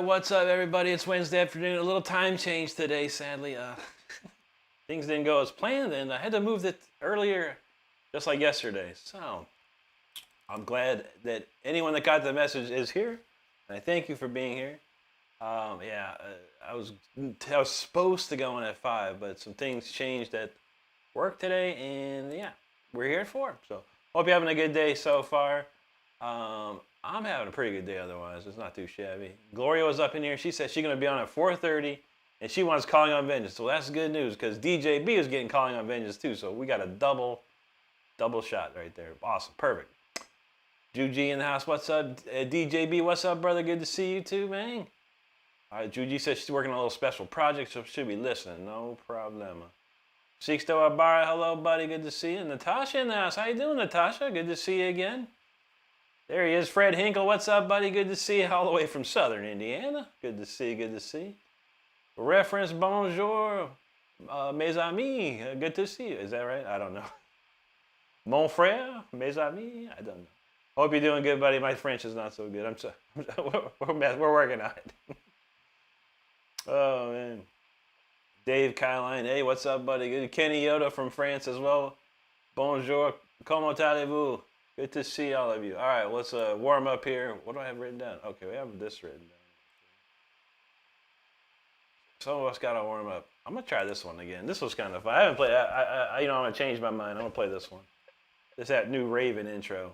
What's up, everybody? It's Wednesday afternoon. A little time change today, sadly. Things didn't go as planned, and I had to move it earlier, just like yesterday. So I'm glad that anyone that got the message is here. And I thank you for being here. I was supposed to go in at 5, but some things changed at work today, and yeah, we're here at 4. So hope you're having a good day so far. I'm having a pretty good day otherwise. It's not too shabby. Gloria was up in here. She said she's going to be on at 4:30, and she wants Calling on Vengeance. So that's good news because DJB is getting Calling on Vengeance too. So we got a double shot right there. Awesome. Perfect. Juji in the house. What's up? DJB, what's up, brother? Good to see you too, man. All right, Juji says she's working on a little special project, so she'll be listening. No problema. Sixto Ibarra, hello, buddy. Good to see you. Natasha in the house. How you doing, Natasha? Good to see you again. There he is, Fred Hinkle. What's up, buddy? Good to see you all the way from Southern Indiana. Good to see you. Good to see you. Reference, bonjour. Mes amis, good to see you. Is that right? I don't know. Mon frère, mes amis. I don't know. Hope you're doing good, buddy. My French is not so good. I'm so we're working on it. Oh man. Dave Kyline, hey, what's up, buddy? Good. Kenny Yoda from France as well. Bonjour, comment allez-vous? Good to see all of you. All right, let's warm up here. What do I have written down? Okay, we have this written down. Some of us got to warm up. I'm gonna try this one again. This was kind of fun. I haven't played. I'm gonna change my mind. I'm gonna play this one. It's that new Raven intro.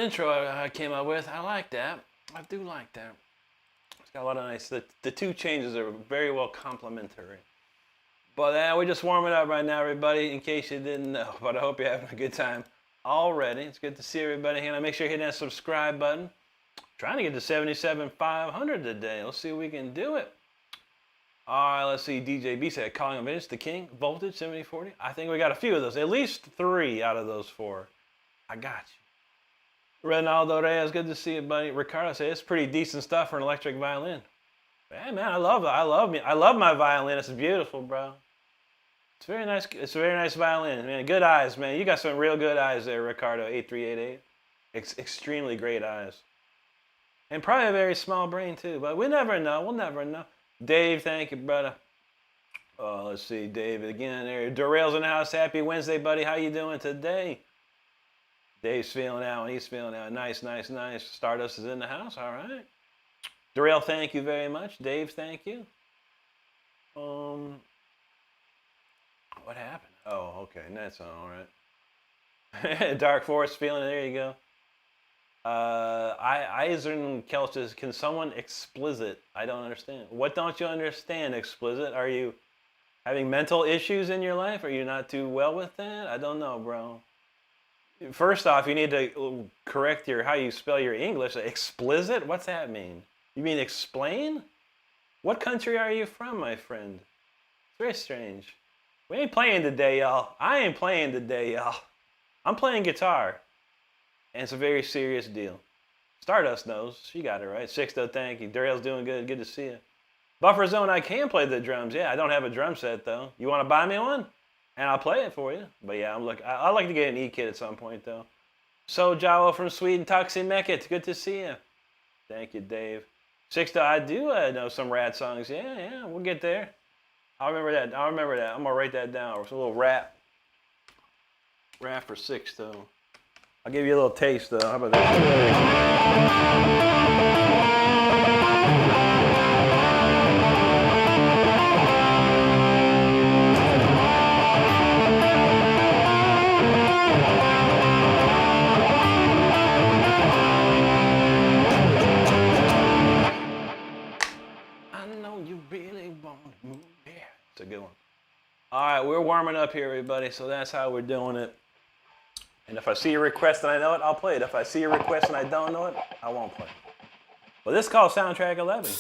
intro I came up with. I like that. I do like that. It's got a lot of nice. The two changes are very well complementary. But we're just warming up right now, everybody, in case you didn't know. But I hope you're having a good time already. It's good to see everybody here. Make sure you hit that subscribe button. Trying to get to 77,500 today. Let's see if we can do it. All right, let's see. DJ B said, calling him Vince, the King, Voltage, 7040. I think we got a few of those. At least 3 out of those 4. I got you. Ronaldo Reyes, good to see you, buddy. Ricardo said, it's pretty decent stuff for an electric violin. Man, I love my violin. It's beautiful, bro. It's very nice. It's a very nice violin, man. Good eyes, man. You got some real good eyes there, Ricardo. 8388. Extremely great eyes. And probably a very small brain too. But we never know. We'll never know. Dave, thank you, brother. Let's see, David again there. Darrell's in the house. Happy Wednesday, buddy. How you doing today? Dave's feeling out. He's feeling out. Nice, nice, nice. Stardust is in the house. All right. Darrell, thank you very much. Dave, thank you. What happened? Oh, okay. That's all right. Dark Forest feeling it. There you go. Eisern Kelch says, can someone explicit? I don't understand. What don't you understand, explicit? Are you having mental issues in your life? Are you not too well with that? I don't know, bro. First off, you need to correct how you spell your English. Explicit? What's that mean? You mean explain? What country are you from, my friend? It's very strange. We ain't playing today, y'all. I ain't playing today, y'all. I'm playing guitar. And it's a very serious deal. Stardust knows. She got it right. Sixto, thank you. Darrell's doing good. Good to see you. Buffer Zone, I can play the drums. Yeah, I don't have a drum set, though. You want to buy me one? And I'll play it for you. But yeah, I'd like to get an E-kit at some point, though. So, Jawa from Sweden, Toxie Mekit. Good to see you. Thank you, Dave. Sixto, I do know some rad songs. Yeah, we'll get there. I'll remember that. I'm going to write that down. It's a little rap. Rap for Sixto. I'll give you a little taste, though. How about that? I know you really want to move here. It's a good one. All right, we're warming up here, everybody, so that's how we're doing it. And if I see a request and I know it, I'll play it. If I see a request and I don't know it, I won't play it. Well, this is called Soundtrack 11.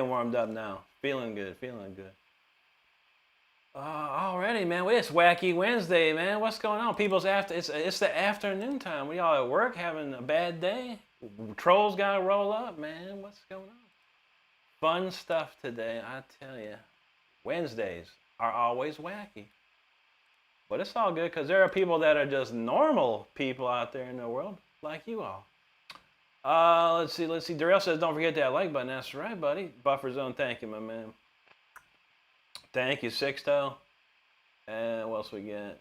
getting warmed up now. Feeling good, feeling good. Already, man. It's Wacky Wednesday, man. What's going on? People's it's the afternoon time. We all at work having a bad day. Trolls gotta roll up, man. What's going on? Fun stuff today, I tell you. Wednesdays are always wacky. But it's all good because there are people that are just normal people out there in the world, like you all. Let's see. Darrell says, don't forget that like button. That's right, buddy. Buffer zone, thank you, my man. Thank you, Sixto. And what else we get?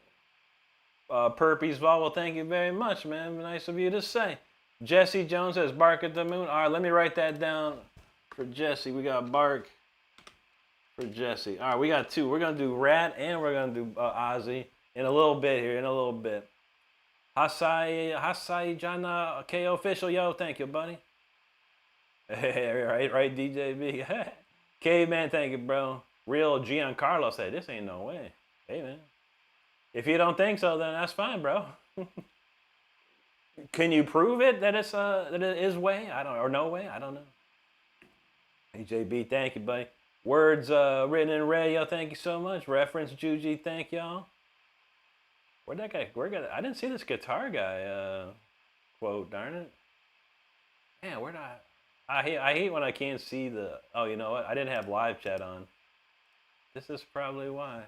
Perpies Vol, thank you very much, man. Nice of you to say. Jesse Jones says, bark at the moon. All right, let me write that down for Jesse. We got bark for Jesse. All right, we got two. We're going to do Rat and we're going to do Ozzy in a little bit here, in a little bit. Hasai Jana KO official, yo, thank you, buddy. right, DJB. Caveman, thank you, bro. Real Giancarlo said, this ain't no way. Hey, man. If you don't think so, then that's fine, bro. Can you prove it that it is way? I don't, or no way? I don't know. AJB, thank you, buddy. Words written in red, yo, thank you so much. Reference Juji, thank y'all. Where'd that guy? I didn't see this guitar guy quote. Darn it. Man, where'd I hate when I can't see the. Oh, you know what? I didn't have live chat on. This is probably why.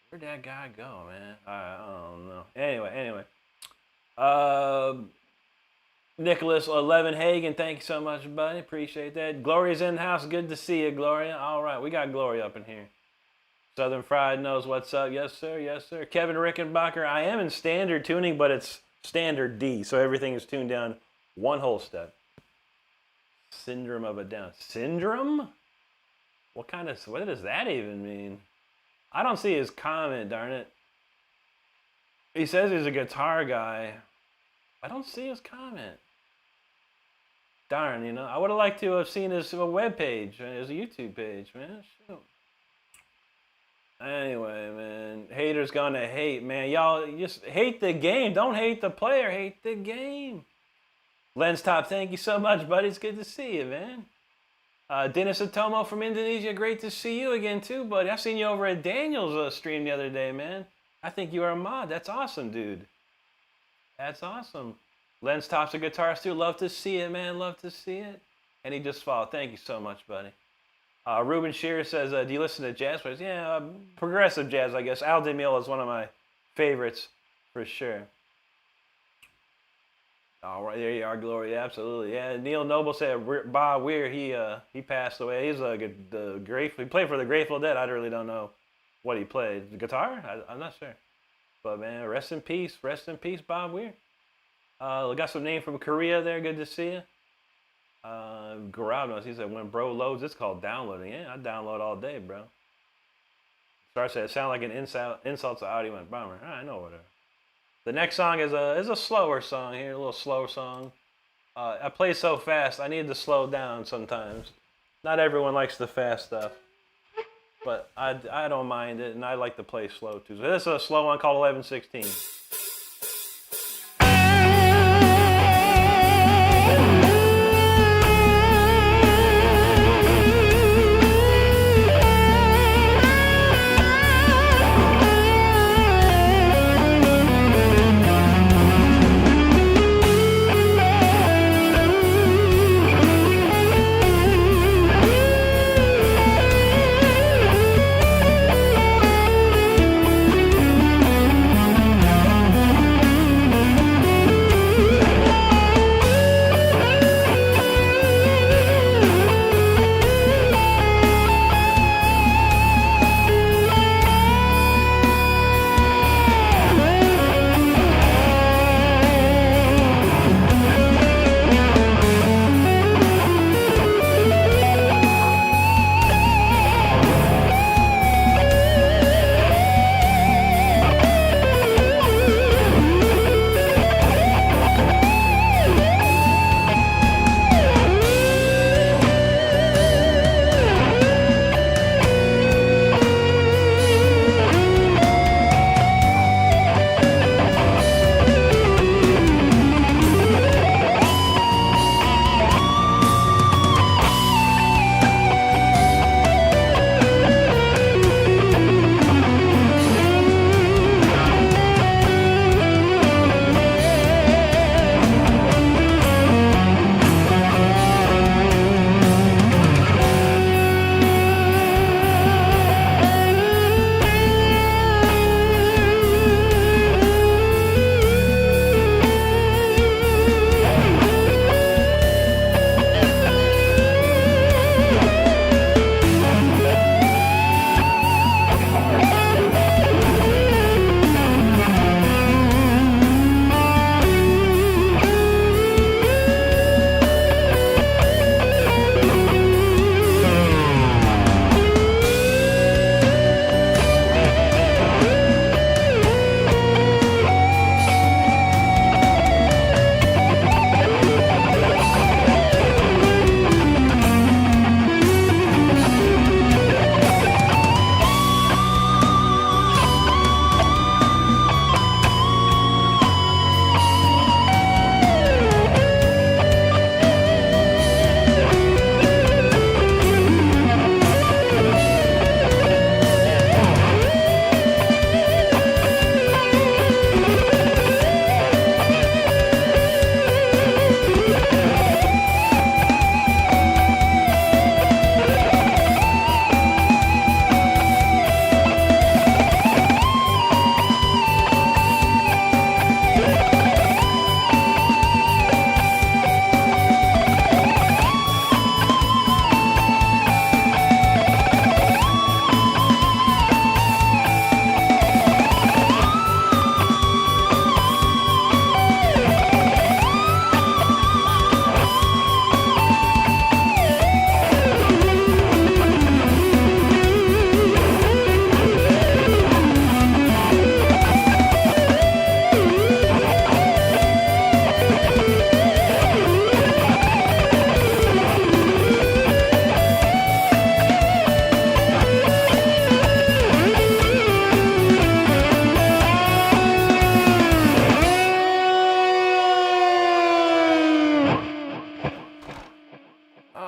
Where'd that guy go, man? I don't know. Anyway. Nicholas 11 Hagen, thank you so much, buddy. Appreciate that. Gloria's in the house. Good to see you, Gloria. All right, we got Gloria up in here. Southern Fried knows what's up. Yes, sir. Yes, sir. Kevin Rickenbacker, I am in standard tuning, but it's standard D, so everything is tuned down one whole step. Syndrome of a Down. Syndrome? What does that even mean? I don't see his comment, darn it. He says he's a guitar guy. I don't see his comment. Darn, you know. I would have liked to have seen his webpage, his YouTube page, man. Shoot. Anyway, man. Haters gonna hate, man. Y'all just hate the game. Don't hate the player. Hate the game. Lens Top, thank you so much, buddy. It's good to see you, man. Dennis Atomo from Indonesia, great to see you again too, buddy. I've seen you over at Daniel's stream the other day, man. I think you are a mod. That's awesome, dude. That's awesome. Lens Top's a guitarist too. Love to see it, man. Love to see it. And he just followed. Thank you so much, buddy. Ruben Shearer says, do you listen to jazz players? Yeah, progressive jazz, I guess. Al DeMille is one of my favorites for sure. All right, there you are, Gloria. Absolutely, yeah. Neil Noble said Bob Weir. He passed away. He's the Grateful. He played for the Grateful Dead. I really don't know what he played. The guitar? I'm not sure. But man, rest in peace, Bob Weir. We got some name from Korea there. Good to see you. Garabnos, he said when bro loads, it's called downloading. Yeah, I download all day, bro. Star said it sounded like an insult to audio and bomber. I know whatever. The next song is a slower song here, a little slower song. I play so fast, I need to slow down sometimes. Not everyone likes the fast stuff, but I don't mind it, and I like to play slow too. So this is a slow one called 1116.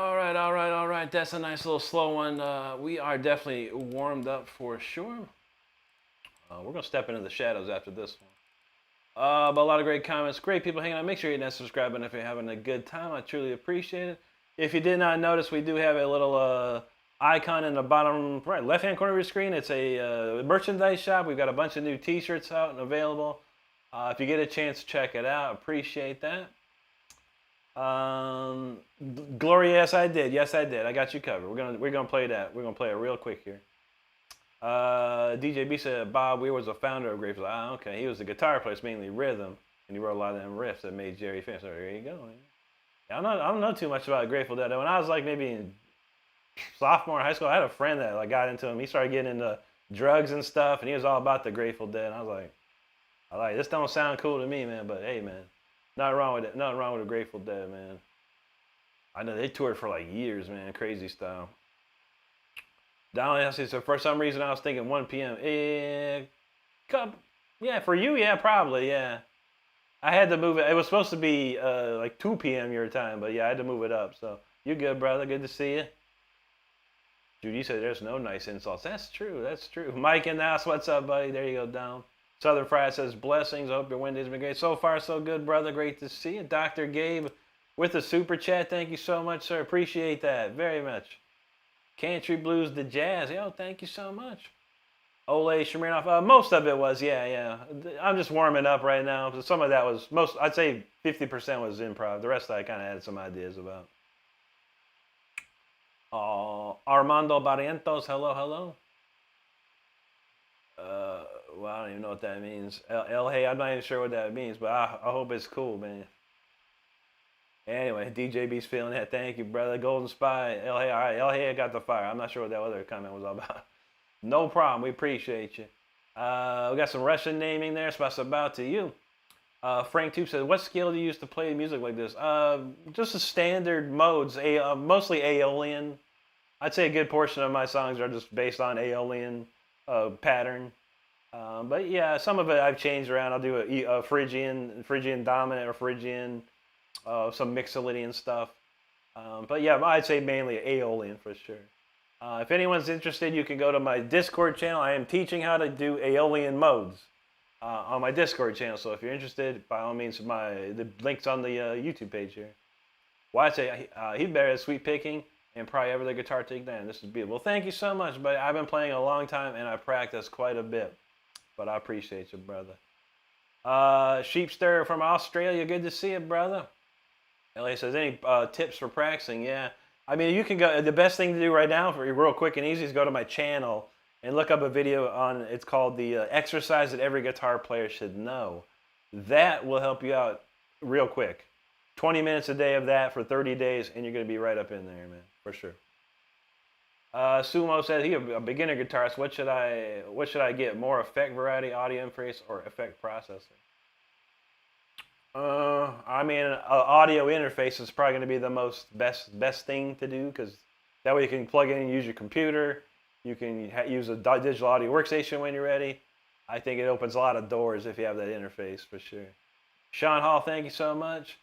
All right. That's a nice little slow one. We are definitely warmed up for sure. We're going to step into the shadows after this one. But a lot of great comments, great people hanging out. Make sure you hit that subscribe button if you're having a good time. I truly appreciate it. If you did not notice, we do have a little icon in the bottom right left-hand corner of your screen. It's a merchandise shop. We've got a bunch of new t-shirts out and available. If you get a chance, check it out. Appreciate that. Glory, yes I did. I got you covered. We're gonna play that. We're gonna play it real quick here. DJ B said Bob Weir was a founder of Grateful Dead. Okay. He was the guitar player, mainly rhythm, and he wrote a lot of them riffs that made Jerry famous. So there you go. I don't know too much about Grateful Dead. When I was like maybe in sophomore in high school, I had a friend that like got into him. He started getting into drugs and stuff, and he was all about the Grateful Dead. And I was like, this don't sound cool to me, man. But hey, man, nothing wrong with it. Nothing wrong with the Grateful Dead, man. I know they toured for like years, man. Crazy style. Donald says, so for some reason I was thinking 1 p.m. Yeah, for you, yeah, probably, yeah. I had to move it. It was supposed to be like 2 p.m. your time, but yeah, I had to move it up. So you good, brother? Good to see you. Judy said there's no nice insults. That's true. That's true. Mike in the house, what's up, buddy? There you go, Don. Southern Fried says blessings. I hope your Wednesday's been great. So far, so good, brother. Great to see you. Dr. Gabe with the super chat. Thank you so much, sir. Appreciate that very much. Country Blues, the Jazz. Yo, thank you so much. Ole Shemiroff. Most of it was, yeah. I'm just warming up right now. Some of that was, I'd say 50% was improv. The rest I kind of had some ideas about. Armando Barrientos, hello. Well, I don't even know what that means. Hey, I'm not even sure what that means, but I hope it's cool, man. Anyway, DJB's feeling that. Thank you, brother. Golden Spy. Hey, all right. I got the fire. I'm not sure what that other comment was all about. No problem. We appreciate you. We got some Russian naming there. So that's about to you. Frank Tube says, what scale do you use to play music like this? Just the standard modes, mostly Aeolian. I'd say a good portion of my songs are just based on Aeolian pattern. But yeah, some of it I've changed around. I'll do a Phrygian dominant or Phrygian, some Mixolydian stuff. But yeah, I'd say mainly Aeolian for sure. If anyone's interested, you can go to my Discord channel. I am teaching how to do Aeolian modes on my Discord channel. So if you're interested, by all means, the link's on the YouTube page here. Well, I'd say he'd better at sweep picking and probably ever the guitar take down. This is beautiful. Well, thank you so much, buddy. I've been playing a long time and I practiced quite a bit. But I appreciate you, brother. Sheepster from Australia. Good to see you, brother. LA says, any tips for practicing? Yeah. I mean, you can go. The best thing to do right now, for real quick and easy, is go to my channel and look up a video on. It's called the exercise that every guitar player should know. That will help you out real quick. 20 minutes a day of that for 30 days, and you're going to be right up in there, man, for sure. Sumo says, he's a beginner guitarist. What should I get? More effect variety, audio interface, or effect processor? I mean, audio interface is probably going to be the best thing to do, because that way you can plug in and use your computer. You can use a digital audio workstation when you're ready. I think it opens a lot of doors if you have that interface for sure. Sean Hall, thank you so much.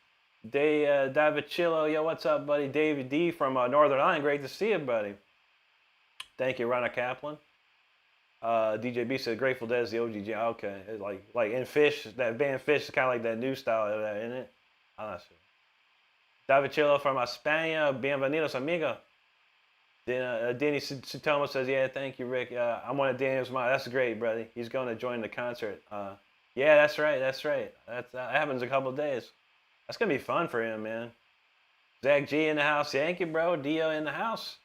David Chillo, yo, what's up, buddy? David D from Northern Ireland, great to see you, buddy. Thank you, Ronna Kaplan. DJ B said Grateful Dead is the OG jam. Okay, it's like in Fish, that band Fish is kind of like that new style of that, isn't it? I'm not sure. David Chillo from España, bienvenidos amigo. Then Danny Sutomo says, yeah, thank you, Rick. I'm one of Daniel's mom. That's great, brother. He's going to join the concert. Yeah, that's right. That happens in a couple of days. That's going to be fun for him, man. Zach G in the house. Thank you, bro. Dio in the house.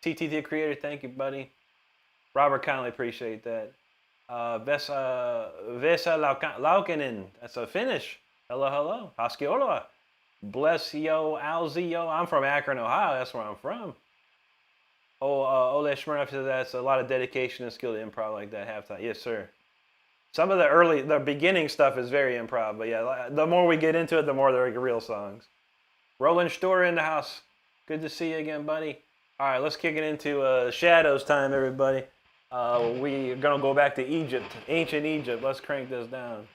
TTT Creator, thank you, buddy. Robert Connolly, appreciate that. Vesa Laukinen, that's a Finnish. Hello. Haskiola. Bless yo, Alzi yo. I'm from Akron, Ohio. That's where I'm from. Ole Shmurnoff says that's a lot of dedication and skill to improv like that halftime. Yes, sir. Some of the beginning stuff is very improv, but yeah, the more we get into it, the more they're like real songs. Roland Storer in the house. Good to see you again, buddy. All right, let's kick it into Shadows time, everybody. We're going to go back to Egypt, ancient Egypt. Let's crank this down.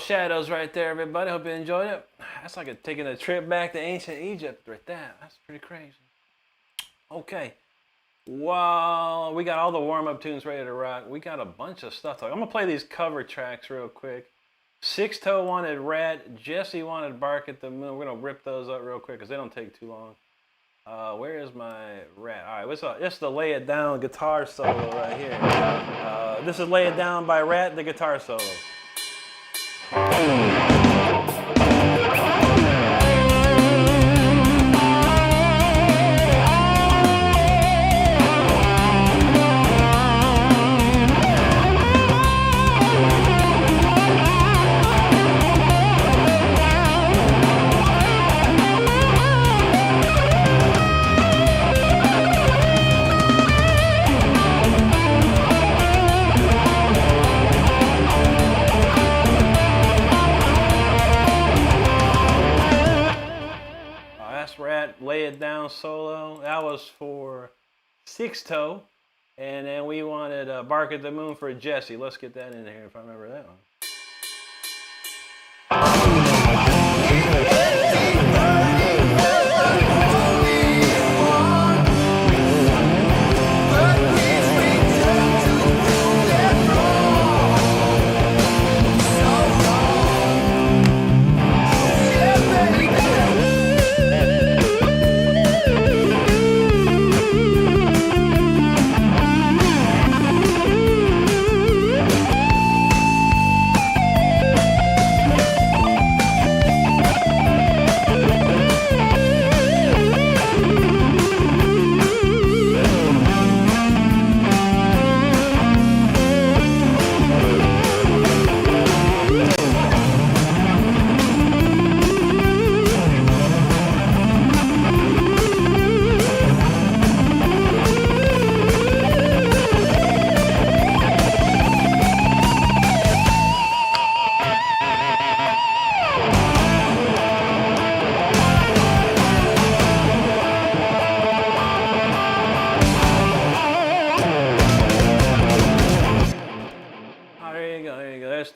shadows right there, everybody. Hope you enjoyed it. That's like taking a trip back to ancient Egypt right there. That's pretty crazy. Okay. Well, we got all the warm-up tunes ready to rock. We got a bunch of stuff. I'm going to play these cover tracks real quick. Six Toe wanted Rat. Jesse wanted Bark at the Moon. We're going to rip those up real quick because they don't take too long. Where is my Rat? All right, it's the Lay It Down guitar solo right here. This is Lay It Down by Rat, the guitar solo. Rat, Lay It Down solo. That was for Six Toe. And then we wanted Bark at the Moon for Jesse. Let's get that in here if I remember that one.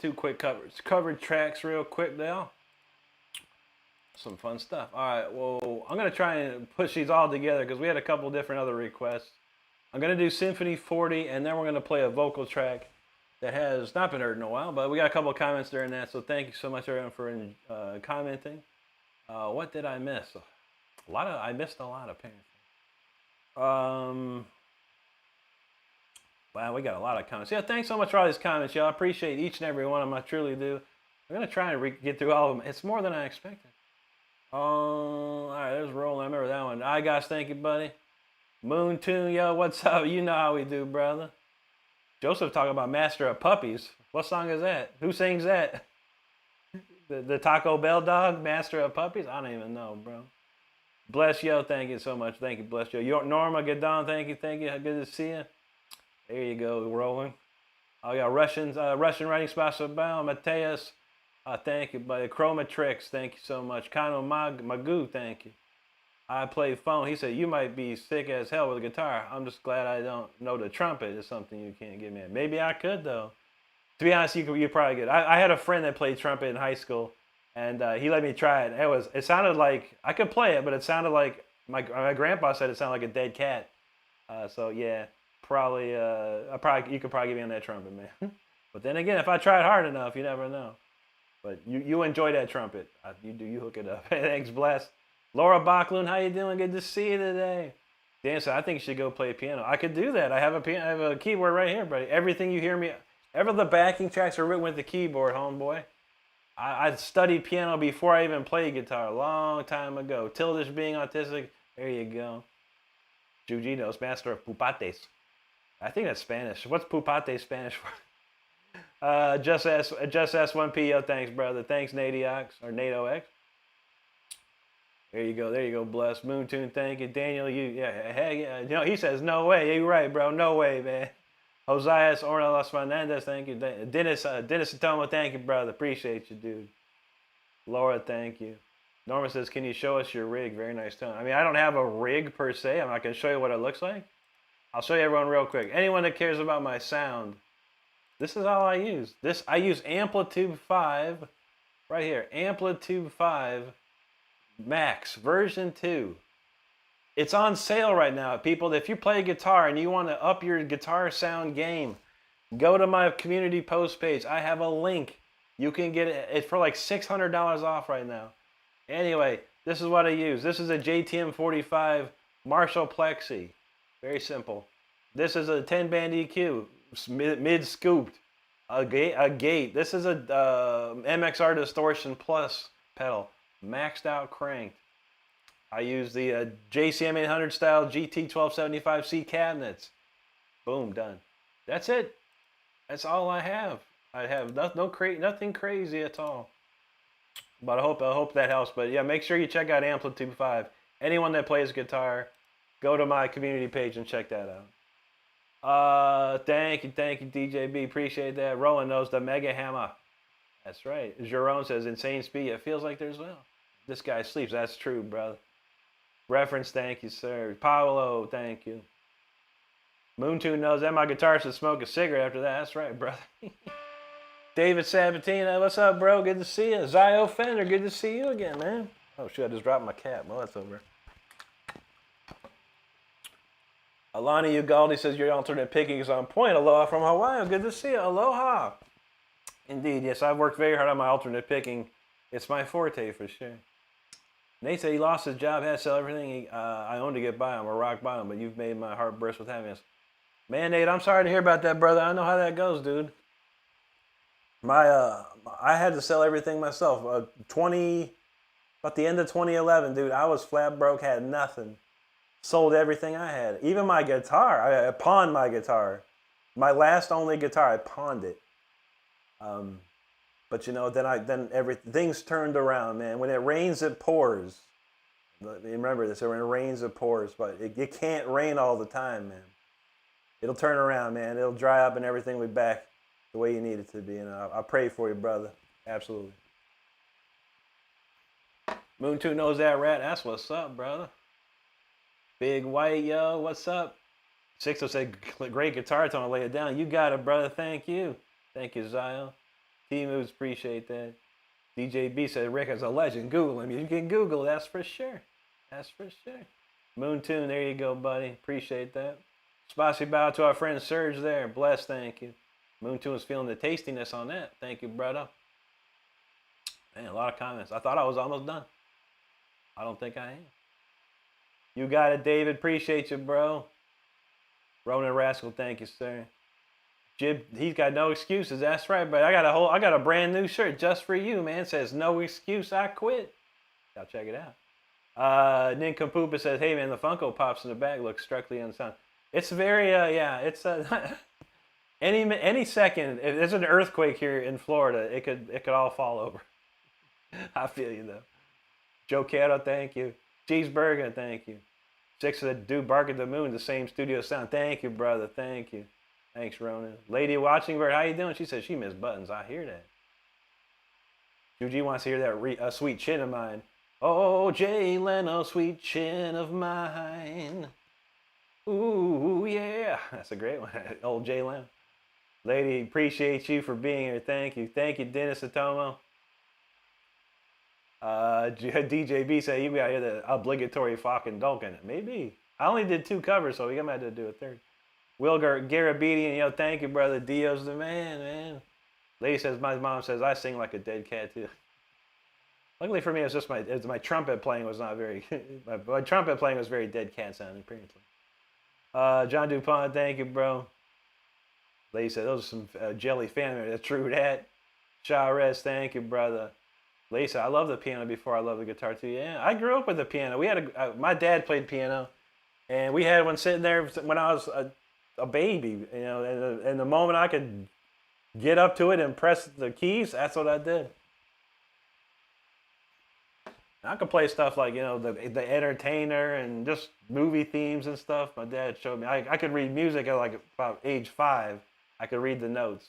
Two quick covered tracks real quick now. Some fun stuff. All right, well, I'm going to try and push these all together because we had a couple different other requests. I'm going to do Symphony 40, and then we're going to play a vocal track that has not been heard in a while, but we got a couple of comments during that, so thank you so much, everyone, for commenting. What did I miss? I missed a lot, apparently. Wow, we got a lot of comments. Yeah, thanks so much for all these comments, y'all. I appreciate each and every one of them. I truly do. I'm going to try and get through all of them. It's more than I expected. All right, there's Roland. I remember that one. All right, guys, thank you, buddy. Moon Tune, yo, what's up? You know how we do, brother. Joseph talking about Master of Puppies. What song is that? Who sings that? The Taco Bell dog, Master of Puppies? I don't even know, bro. Bless, yo, thank you so much. Thank you, bless, yo. Norma, Gadon, thank you. Good to see you. There you go, rolling. Oh, yeah, Russian writing Spasibo, Mateus, thank you, buddy. Chromatrix, thank you so much. Kano Magoo, thank you. I play phone. He said, you might be sick as hell with a guitar. I'm just glad I don't know the trumpet is something you can't get me. Maybe I could, though. To be honest, you probably could. I had a friend that played trumpet in high school, and he let me try it. It sounded like, I could play it, but it sounded like, my grandpa said it sounded like a dead cat. So, yeah. You could probably get me on that trumpet, man. But then again, if I tried hard enough, you never know. But you enjoy that trumpet. You hook it up. Thanks, bless. Laura Backlund, how you doing? Good to see you today. Dan said, I think you should go play piano. I could do that. I have a keyboard right here, buddy. Everything you hear me, ever the backing tracks are written with the keyboard, homeboy. I studied piano before I even played guitar a long time ago. Tildish being autistic, there you go. Jujinos, Master of Pupates. I think that's Spanish. What's Pupate Spanish for? Just S1P, yo, thanks, brother. Thanks, Nadiox, or NatoX. There you go, bless. Moon Tune, thank you. Daniel, hey, yeah. You know, he says, no way. You're right, bro. No way, man. Josias Ornelas Fernandez, thank you. Dennis Atomo, thank you, brother. Appreciate you, dude. Laura, thank you. Norma says, can you show us your rig? Very nice tone. I mean, I don't have a rig per se. I'm not going to show you what it looks like. I'll show you everyone real quick. Anyone that cares about my sound, this is all I use. I use Amplitude 5 Right here, Amplitude 5 Max version 2. It's on sale right now, people. If you play guitar and you want to up your guitar sound game, go to my community post page. I have a link. You can get it for like $600 off right now. Anyway, this is what I use. This is a JTM 45 Marshall Plexi. Very simple. This is a 10-band EQ, mid-scooped. A gate. This is a MXR Distortion Plus pedal, maxed out cranked. I use the JCM 800 style GT 1275C cabinets. Boom, done. That's it. That's all I have. I have nothing crazy at all. But I hope that helps. But yeah, make sure you check out Amplitude 5. Anyone that plays guitar, go to my community page and check that out. Thank you, DJB. Appreciate that. Roland knows the Mega Hammer. That's right. Jerome says insane speed. It feels like there's well. This guy sleeps. That's true, brother. Reference, thank you, sir. Paolo, thank you. Moontune knows that my guitarist should smoke a cigarette after that. That's right, brother. David Sabatina, what's up, bro? Good to see you. Zio Fender, good to see you again, man. Oh, shoot, I just dropped my cap. Well, that's over. Alani Ugaldi says your alternate picking is on point. Aloha from Hawaii. Good to see you. Aloha. Indeed, yes, I've worked very hard on my alternate picking. It's my forte for sure. Nate said he lost his job, had to sell everything I owned to get by. I'm a rock bottom, but you've made my heart burst with happiness. Man, Nate, I'm sorry to hear about that, brother. I know how that goes, dude. I had to sell everything myself. About the end of 2011, dude, I was flat broke, had nothing. Sold everything I had. Even my guitar, I pawned my guitar. My last only guitar, I pawned it. But you know, things turned around, man. When it rains, it pours. Remember this, when it rains, it pours. But it can't rain all the time, man. It'll turn around, man. It'll dry up and everything will be back the way you need it to be. And I pray for you, brother. Absolutely. Moon 2 knows that rat. That's what's up, brother. Big White, yo, what's up? Sixto said, great guitar tone, lay it down. You got it, brother. Thank you. Thank you, Zion. T-Moves, appreciate that. DJB said, Rick is a legend. Google him. You can Google, that's for sure. That's for sure. Moontune, there you go, buddy. Appreciate that. Spicy bow to our friend Serge there. Bless, thank you. Moontune was feeling the tastiness on that. Thank you, brother. Man, a lot of comments. I thought I was almost done. I don't think I am. You got it, David. Appreciate you, bro. Ronan Rascal, thank you, sir. Jib, he's got no excuses. That's right, but I got a brand new shirt just for you, man. It says no excuse, I quit. Y'all check it out. Nincompoop says, hey man, the Funko Pops in the back look strictly unsound. It's very yeah, it's any second, if there's an earthquake here in Florida, it could all fall over. I feel you though. Joe Cato, thank you. Cheeseburger, thank you. Six said, dude, Bark at the Moon, the same studio sound. Thank you, brother. Thank you. Thanks, Ronan. Lady Watching Bird, how you doing? She says she missed buttons. I hear that. Juji wants to hear that sweet chin of mine. Oh, Jay Leno, sweet chin of mine. Ooh, yeah. That's a great one. Old Jay Leno. Lady, appreciate you for being here. Thank you. Thank you, Dennis Atomo. DJB said you got to hear the obligatory fucking Dulkin. Maybe. I only did 2 covers, so we might have to do a third. Will Garabedian, yo, thank you, brother. Dio's the man. Lady says, my mom says I sing like a dead cat too. Luckily for me, it's just my trumpet playing was not very. my trumpet playing was very dead cat sounding, apparently. John DuPont, thank you, bro. Lady said those are some jelly fan. That's true that. Chavez, thank you, brother. Lisa, I love the piano before I love the guitar too. Yeah, I grew up with the piano. We had my dad played piano, and we had one sitting there when I was a baby. You know, and the moment I could get up to it and press the keys, that's what I did. I could play stuff like, you know, the Entertainer and just movie themes and stuff. My dad showed me. I could read music at like about age 5. I could read the notes.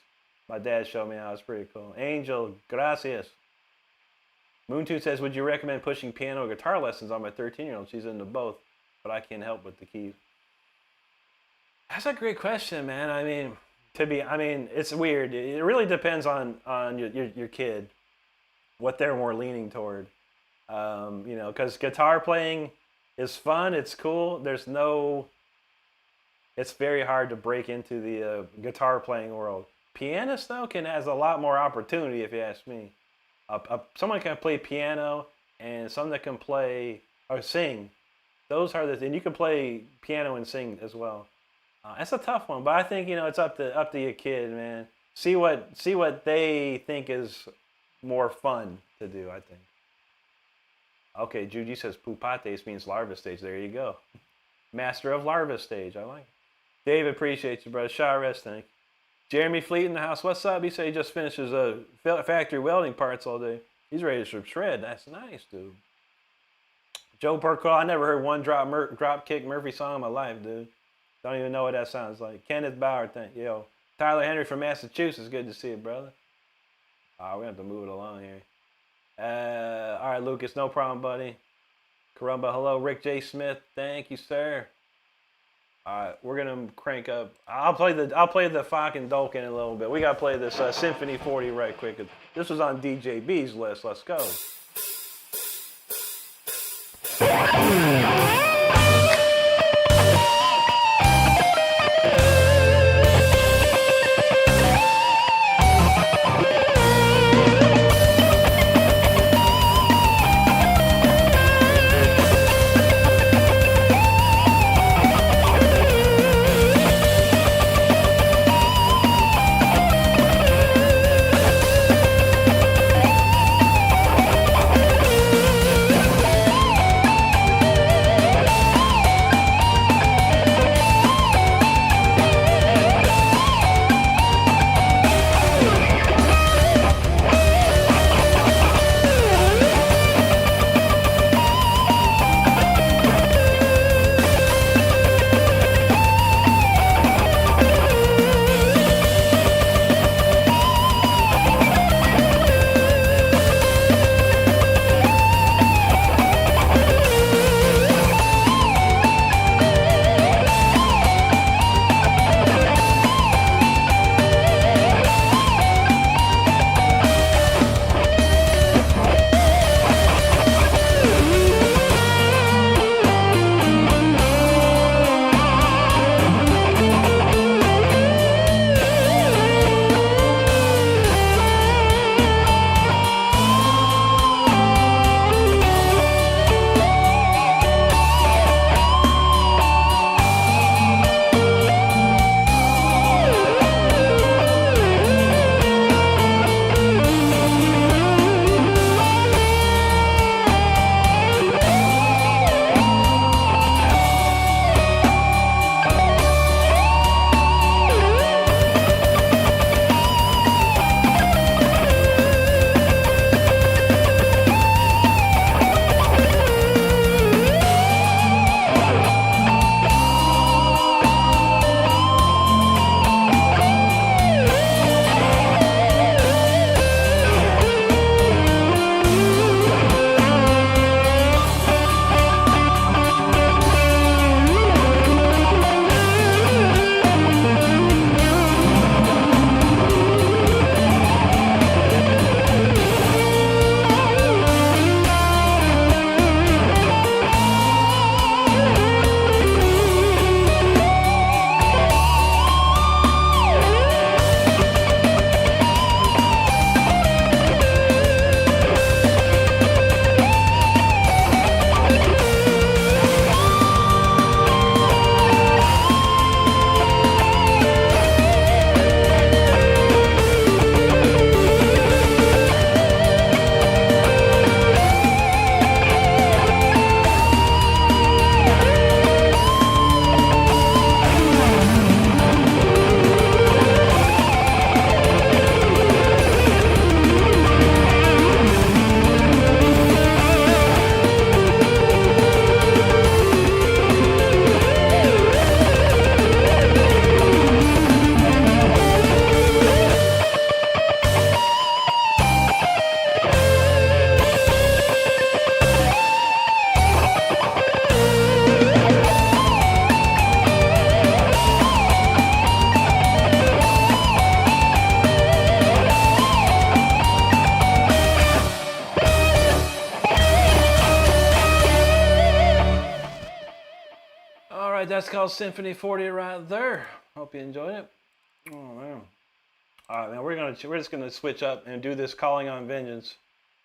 My dad showed me how. It was pretty cool. Angel, gracias. Moontooth says, would you recommend pushing piano or guitar lessons on my 13-year-old? She's into both, but I can't help with the keys. That's a great question, man. I mean, it's weird. It really depends on your kid. what they're more leaning toward. You know, because guitar playing is fun. It's cool. It's very hard to break into the guitar playing world. Pianist though has a lot more opportunity, if you ask me. Someone can play piano, and someone that can play or sing. Those are and you can play piano and sing as well. That's a tough one, but I think it's up to your kid, man. See what they think is more fun to do. I think. Okay, Juji says pupates means larva stage. There you go. Master of larva stage. I like it. Dave, appreciate you, brother. Shaw rest, thank you. Jeremy Fleet in the house. What's up? He said he just finishes factory welding parts all day. He's ready to shred. That's nice, dude. Joe Perko, I never heard one drop kick Murphy song in my life, dude. Don't even know what that sounds like. Kenneth Bauer, thank you. Yo, Tyler Henry from Massachusetts. Good to see you, brother. We have to move it along here. All right, Lucas, no problem, buddy. Carumba, hello. Rick J. Smith, thank you, sir. All right, we're gonna crank up. I'll play the fucking Dolk in a little bit. We gotta play this Symphony 40 right quick. This was on DJ B's list. Let's go. right, that's called Symphony 40 right there. Hope you enjoyed it. Oh man. All right, man. We're just gonna switch up and do this "Calling on Vengeance"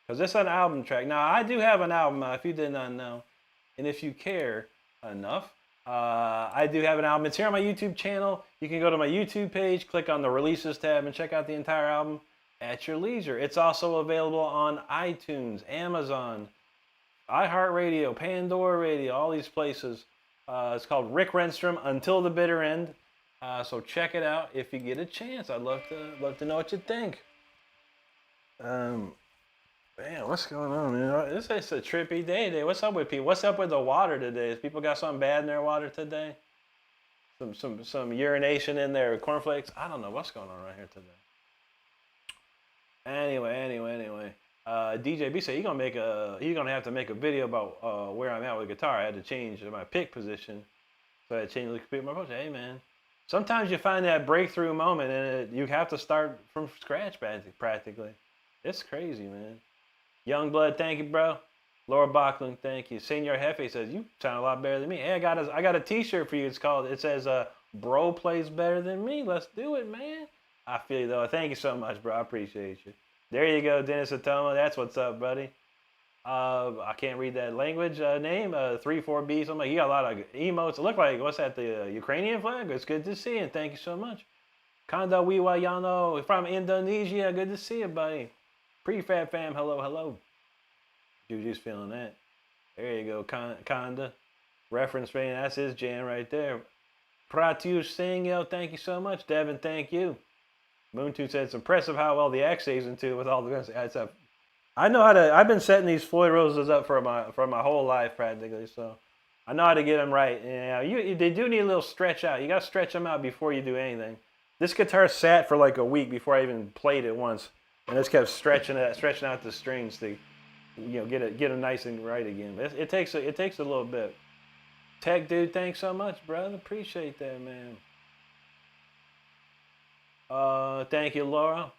because this is an album track. Now I do have an album if you did not know, and if you care enough, I do have an album. It's here on my YouTube channel. You can go to my YouTube page, click on the Releases tab, and check out the entire album at your leisure. It's also available on iTunes, Amazon, iHeartRadio, Pandora Radio, all these places. It's called Rick Renstrom, Until the Bitter End. So check it out if you get a chance. I'd love to know what you think. Man, what's going on, man? This is a trippy day today. What's up with people? What's up with the water today? Has people got something bad in their water today? Some urination in their cornflakes? I don't know what's going on right here today. Anyway. DJ B said you're gonna have to make a video about where I'm at with guitar. I had to change my pick position, so I had to change the my approach. Hey man, sometimes you find that breakthrough moment and you have to start from scratch practically. It's crazy, man. Youngblood, thank you, bro. Laura Bachland, thank you. Senior Hefe says you sound a lot better than me. Hey, I got a T-shirt for you. It says "Bro plays better than me." Let's do it, man. I feel you though. Thank you so much, bro. I appreciate you. There you go, Dennis Atoma. That's what's up, buddy. I can't read that language name. 34B. Something. You got a lot of emotes. It look like what's that? The Ukrainian flag. It's good to see you. Thank you so much. Kanda Wiwayano from Indonesia. Good to see you, buddy. Prefab fam. Hello. Juju's feeling that. There you go, Kanda. Reference rating. That's his jam right there. Pratyush Singh, yo, thank you so much. Devin, thank you. Moon2 said it's impressive how well the X stays into with all the guns. I know how to. I've been setting these Floyd Roses up for my whole life practically, so I know how to get them right. And they do need a little stretch out. You got to stretch them out before you do anything. This guitar sat for like a week before I even played it once, and just kept stretching out the strings to, get them nice and right again. It takes a little bit. Tech dude, thanks so much, brother. Appreciate that, man. Thank you, Laura.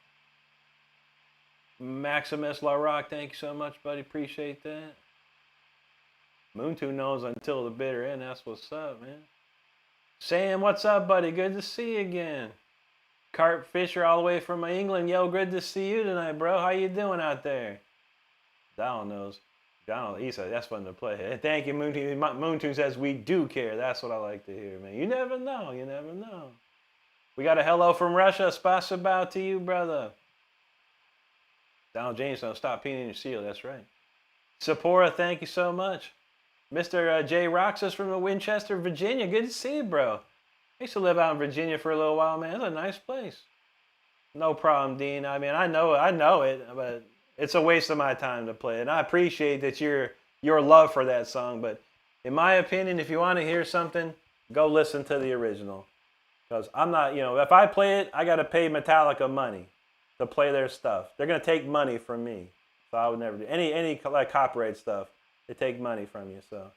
Maximus LaRock, thank you so much, buddy. Appreciate that. Moon2 knows until the bitter end. That's what's up, man. Sam, what's up, buddy? Good to see you again. Cart Fisher, all the way from England. Yo, good to see you tonight, bro. How you doing out there? Donald knows. Donald, he said, that's fun to play. Hey, thank you, Moon2. Moon2 says, we do care. That's what I like to hear, man. You never know. We got a hello from Russia. Spasibo to you, brother. Donald James, don't stop peeing in your seal. That's right. Sephora, thank you so much. Mr. J. Roxas from Winchester, Virginia. Good to see you, bro. I used to live out in Virginia for a little while, man. It's a nice place. No problem, Dean. I mean, I know it, but it's a waste of my time to play it. And I appreciate that your love for that song. But in my opinion, if you want to hear something, go listen to the original. Because I'm not, if I play it, I got to pay Metallica money to play their stuff. They're going to take money from me. So I would never do any like copyright stuff. They take money from you. So,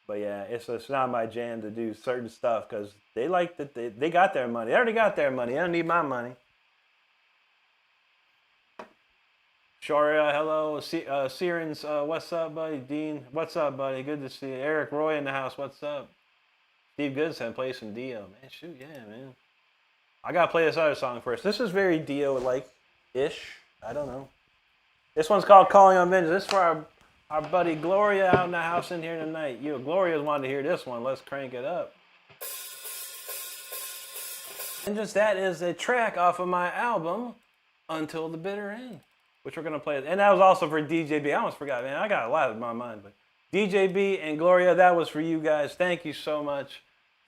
but yeah, it's not my jam to do certain stuff because they like that they got their money. They already got their money. They don't need my money. Shoria, hello. Sirens, what's up, buddy? Dean, what's up, buddy? Good to see you. Eric Roy in the house, what's up? Steve Goodson play some Dio, man. Shoot, yeah, man. I gotta play this other song first. This is very Dio-like-ish. I don't know. This one's called "Calling on Vengeance." This is for our buddy Gloria out in the house in here tonight. Gloria's wanted to hear this one. Let's crank it up. Vengeance, that is a track off of my album, Until the Bitter End, which we're gonna play. And that was also for DJB. I almost forgot, man. I got a lot in my mind, but DJB and Gloria, that was for you guys. Thank you so much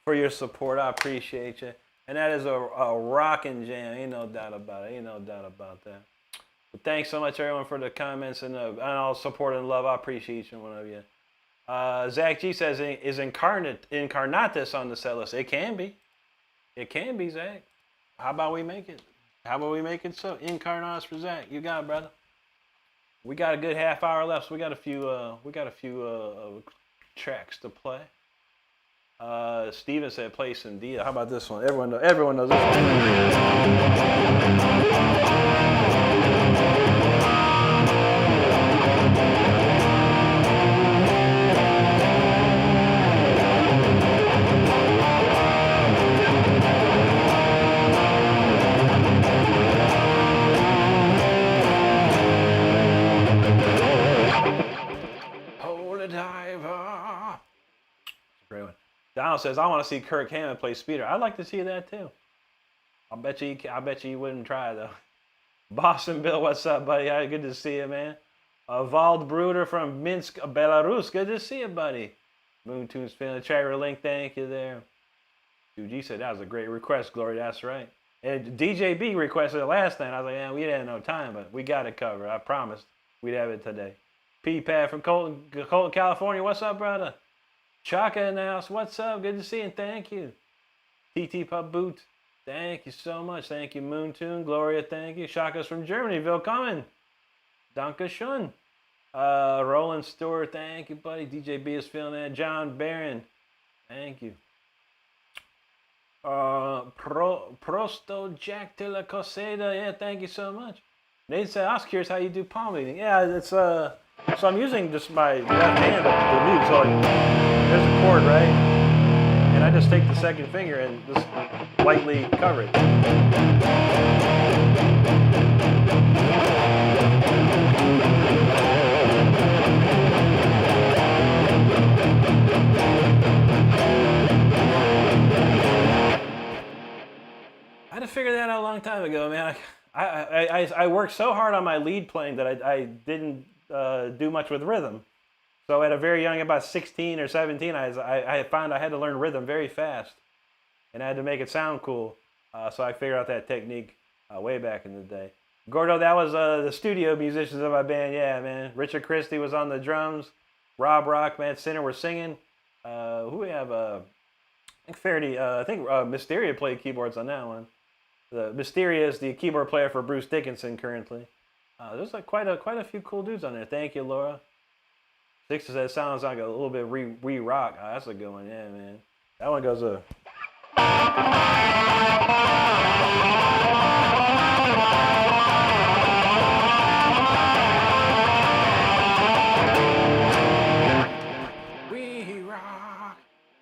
for your support. I appreciate you. And that is a rockin' jam. Ain't no doubt about it. But thanks so much, everyone, for the comments and all support and love. I appreciate each one of you. Zach G says, is Incarnatus on the set list? It can be. It can be, Zach. How about we make it? So? Incarnatus for Zach. You got it, brother. We got a good half hour left, so we got a few tracks to play. Steven said play some Dio. How about this one? Everyone knows this one. Donald says, I want to see Kirk Hammett play Speeder. I'd like to see that too. I bet you wouldn't try though. Boston Bill, what's up, buddy? Good to see you, man. Vald Bruder from Minsk, Belarus. Good to see you, buddy. Moontoon's feeling the chat link. Thank you there. Dude, G said that was a great request, Glory. That's right. And DJB requested it last night. I was like, yeah, we didn't have no time, but we got it covered. I promised we'd have it today. P-Pad from Colton, California. What's up, brother? Chaka in the house. What's up? Good to see you. And thank you. TT Pub Boot. Thank you so much. Thank you, Moontoon. Gloria, thank you. Shaka's from Germany. Willkommen. Danke schön. Roland Stewart, thank you, buddy. DJB is feeling that. John Barron, thank you. Prosto Jack de la Coseda, yeah, thank you so much. Nate said, I was curious how you do palm reading. Yeah, it's so I'm using just my left hand to mute. So like, there's a chord, right? And I just take the second finger and just lightly cover it. I had to figure that out a long time ago, man. I worked so hard on my lead playing that I didn't do much with rhythm. So at a very young, about 16 or 17, I found I had to learn rhythm very fast. And I had to make it sound cool. So I figured out that technique way back in the day. Gordo, that was the studio musicians of my band. Yeah, man. Richard Christie was on the drums. Rob Rock, Matt Sinner were singing. Who we have? I think Faraday. I think Mysteria played keyboards on that one. The Mysteria is the keyboard player for Bruce Dickinson currently. There's like quite a few cool dudes on there. Thank you, Laura. Sixer says sounds like a little bit re-rock. That's a good one, yeah, man. That one goes re-rock.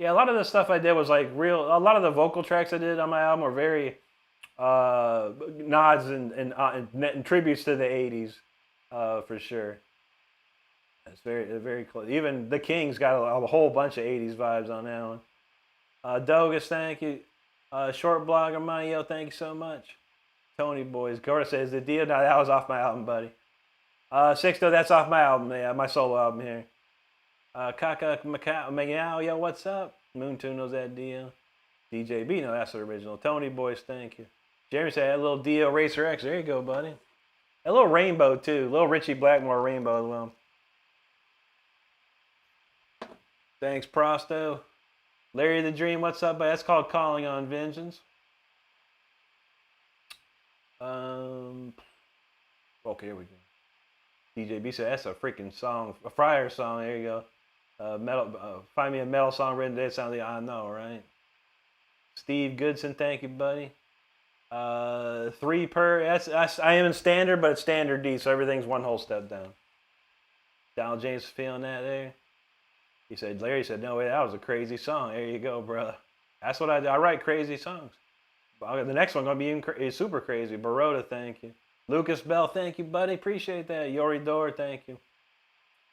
Yeah, a lot of the stuff I did was like real. A lot of the vocal tracks I did on my album were very nods and tributes to the 80s, for sure. It's very close. Even the Kings got a whole bunch of 80s vibes on that one. Dogus, thank you. Short Blogger Money, yo, thank you so much. Tony Boys. Gorda says the deal. No, that was off my album, buddy. Sixto, that's off my album, yeah, my solo album here. Kaka Meow, yo, what's up? Moontoon knows that deal. DJB, no, that's the original. Tony Boys, thank you. Jeremy said a little DL Racer X. There you go, buddy. A little Rainbow, too. A little Richie Blackmore Rainbow as well. Thanks, Prosto. Larry the Dream, what's up, buddy? That's called Calling on Vengeance. Okay, here we go. DJB said that's a freaking song, a Friar song. There you go. Find me a metal song written today. It sounds like I know, right? Steve Goodson, thank you, buddy. 3 per. I am in standard, but it's standard D, so everything's one whole step down. Donald James feeling that there. He said, Larry said, no way, that was a crazy song. There you go, brother. That's what I do. I write crazy songs. The next one's going to be even super crazy. Baroda, thank you. Lucas Bell, thank you, buddy. Appreciate that. Yori Dor, thank you.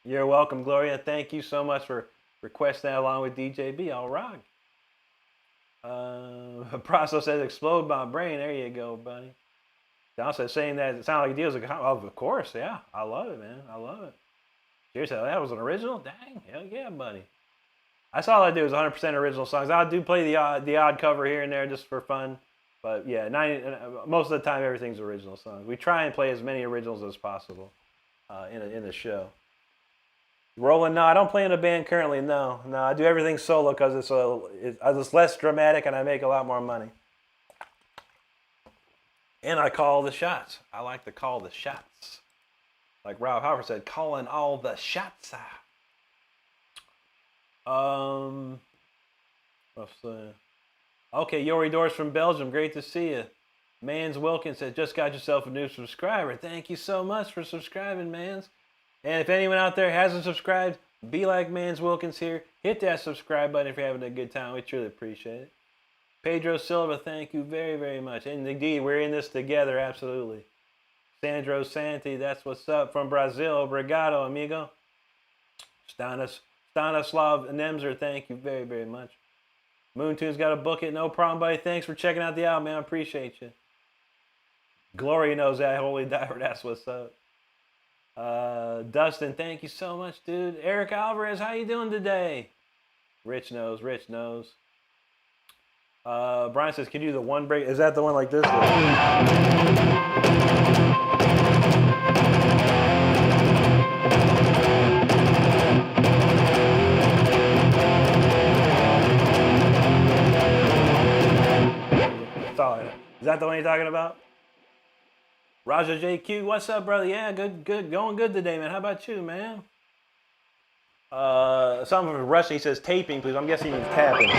You're welcome, Gloria. Thank you so much for requesting that along with DJB. All right. Prosto says, explode my brain. There you go, buddy. Don says, saying that it sounded like deals. Of course, yeah. I love it, man. I love it. Seriously, that was an original? Dang, hell yeah, buddy. That's all I do is 100% original songs. I do play the odd cover here and there just for fun. But yeah, most of the time everything's original songs. We try and play as many originals as possible in the show. Roland, no, I don't play in a band currently. No, I do everything solo because it's less dramatic and I make a lot more money. And I call the shots. I like to call the shots. Like Rob Hopper said, calling all the shots out. Okay, Yori Doors from Belgium. Great to see you. Mans Wilkins said, just got yourself a new subscriber. Thank you so much for subscribing, Mans. And if anyone out there hasn't subscribed, be like Mans Wilkins here. Hit that subscribe button if you're having a good time. We truly appreciate it. Pedro Silva, thank you very, very much. And indeed, we're in this together, absolutely. Sandro Santi, that's what's up from Brazil. Obrigado, amigo. Stanislav Nemzer, thank you very, very much. Moontoon's got to book it. No problem, buddy. Thanks for checking out the album, man. I appreciate you. Glory knows that. Holy Diver, that's what's up. Dustin, thank you so much, dude. Eric Alvarez, how you doing today? Rich knows. Brian says, can you do the one break? Is that the one like this? Is that the one you're talking about? Raja JQ, what's up, brother? Yeah, good, going good today, man. How about you, man? Something from Russia. He says taping, please. I'm guessing he's tapping.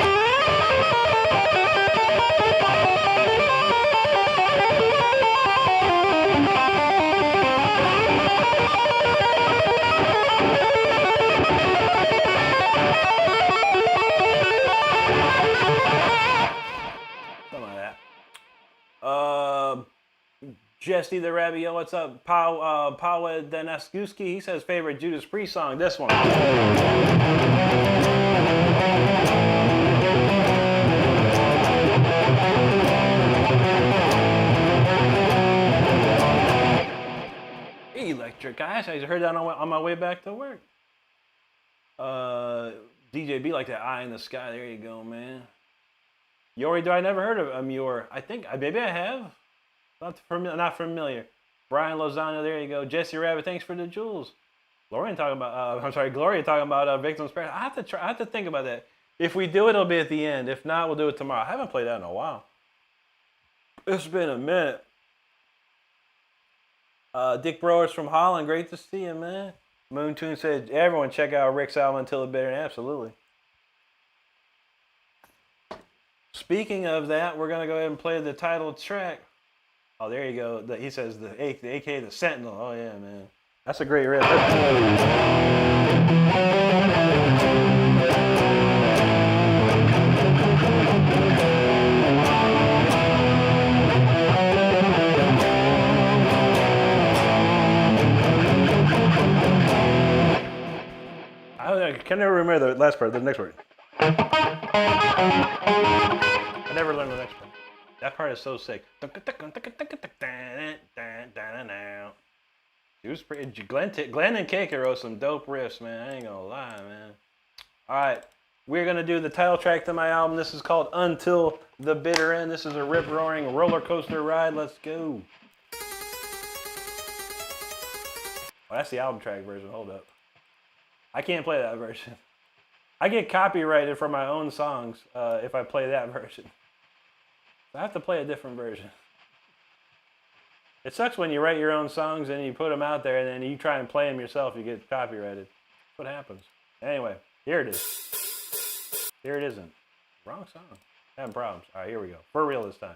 Jesse the Rabbit, yo, what's up? Paweł Danaskuski, he says favorite Judas Priest song, this one. Electric Eyes, I heard that on my way back to work. DJ B like that eye in the sky, there you go, man. Yori, I never heard of Yor. I think, maybe I have. Not familiar. Brian Lozano, there you go. Jesse Rabbit, thanks for the jewels. Gloria talking about Victims Prayer. I have to think about that. If we do it, it'll be at the end. If not, we'll do it tomorrow. I haven't played that in a while. It's been a minute. Dick Browers from Holland, great to see you, man. Moontoon said, everyone check out Rick's album Until the Bitter End. Absolutely. Speaking of that, we're gonna go ahead and play the title track. Oh, there you go. He says the AKA the Sentinel. Oh yeah, man. That's a great riff. I can never remember the last part, the next part. I never learned the next part. That part is so sick. Glenn and Cake wrote some dope riffs, man. I ain't gonna lie, man. All right, we're gonna do the title track to my album. This is called Until the Bitter End. This is a rip-roaring roller coaster ride. Let's go. Oh, that's the album track version. Hold up. I can't play that version. I get copyrighted for my own songs if I play that version. I have to play a different version. It sucks when you write your own songs and you put them out there and then you try and play them yourself, you get copyrighted. That's what happens. Anyway, here it is. Here it isn't. Wrong song. Having problems. All right, here we go. For real this time.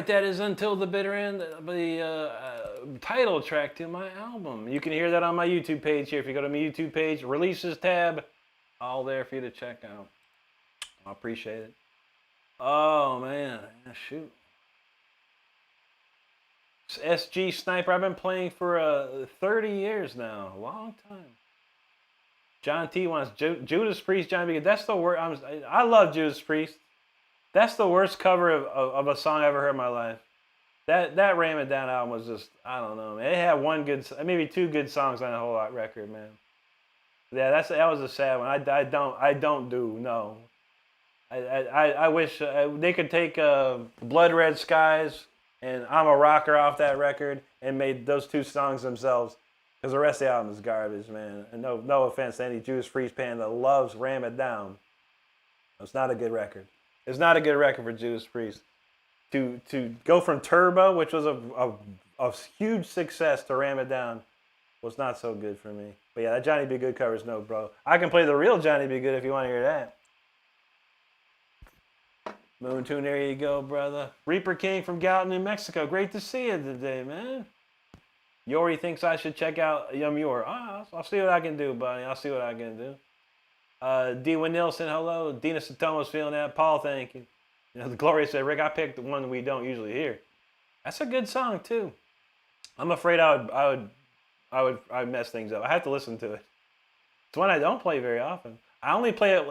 right, that is Until the Bitter End, the title track to my album. You can hear that on my YouTube page here. If you go to my YouTube page, Releases tab, all there for you to check out. I appreciate it. Oh, man. Shoot. SG Sniper, I've been playing for 30 years now. A long time. John T wants Judas Priest, Johnny B. Good. That's the worst. I love Judas Priest. That's the worst cover of a song I ever heard in my life. That Ram It Down album was just, I don't know, man. It had one good, maybe two good songs on the whole record, man. Yeah, that was a sad one. I don't do, no. I wish they could take Blood Red Skies and I'm a Rocker off that record and made those two songs themselves. Because the rest of the album is garbage, man. And no offense to any Judas Priest fan that loves Ram It Down. It's not a good record. It's not a good record for Judas Priest. To go from Turbo, which was a huge success, to Ram It Down was not so good for me. But yeah, that Johnny B. Good cover is no bro. I can play the real Johnny B. Good if you want to hear that. Moon Tune, there you go, brother. Reaper King from Gallatin, New Mexico. Great to see you today, man. Yori thinks I should check out Yori. I'll see what I can do, buddy. I'll see what I can do. D1 Nilsson, hello. Dina Satomo's feeling that. Paul, thank you. The Gloria said, Rick, I picked the one we don't usually hear. That's a good song too. I'm afraid I would mess things up. I have to listen to it. It's one I don't play very often. I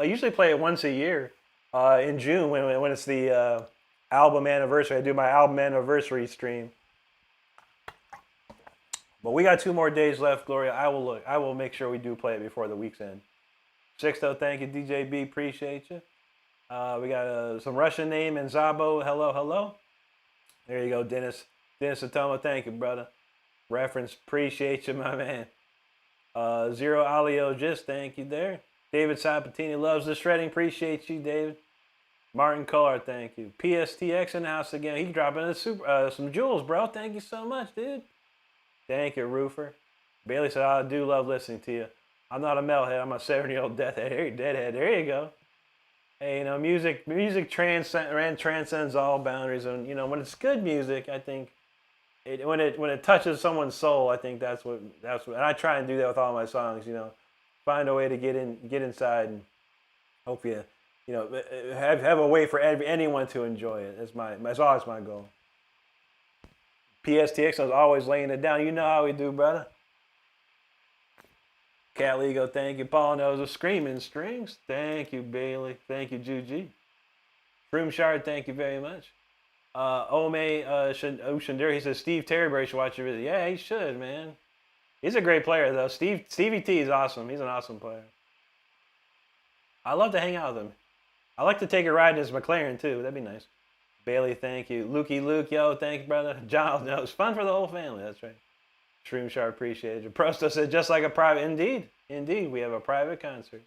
usually play it once a year in June when it's the album anniversary. I do my album anniversary stream. But we got 2 more days left, Gloria. I will make sure we do play it before the week's end. Sixto, thank you. DJ B, appreciate you. We got some Russian name and Zabo. Hello. There you go, Dennis. Dennis Satomo, thank you, brother. Reference, appreciate you, my man. Zero Alio, just thank you there. David Sabatini loves the shredding. Appreciate you, David. Martin Collard, thank you. PSTX in the house again. He dropping some jewels, bro. Thank you so much, dude. Thank you, Roofer. Bailey said, I do love listening to you. I'm not a metalhead. I'm a 7-year-old deadhead. There you go. Hey, music transcends all boundaries, and when it's good music, I think when it touches someone's soul, I think that's what. And I try and do that with all my songs. Find a way to get inside, and hope you have a way for anyone to enjoy it. That's always my goal. PSTX is always laying it down. You know how we do, brother. Cat Lego, thank you. Paul knows the Screaming Strings. Thank you, Bailey. Thank you, Juji. Shroom Shard, thank you very much. Ome Shandur, he says, Steve Terryberry should watch your video. Yeah, he should, man. He's a great player, though. Stevie T is awesome. He's an awesome player. I love to hang out with him. I like to take a ride in his McLaren, too. That'd be nice. Bailey, thank you. Lukey Luke, yo, thank you, brother. John, no, it's fun for the whole family. That's right. Shroom Sharp, appreciate you. Prosto said, just like a private. Indeed, we have a private concert.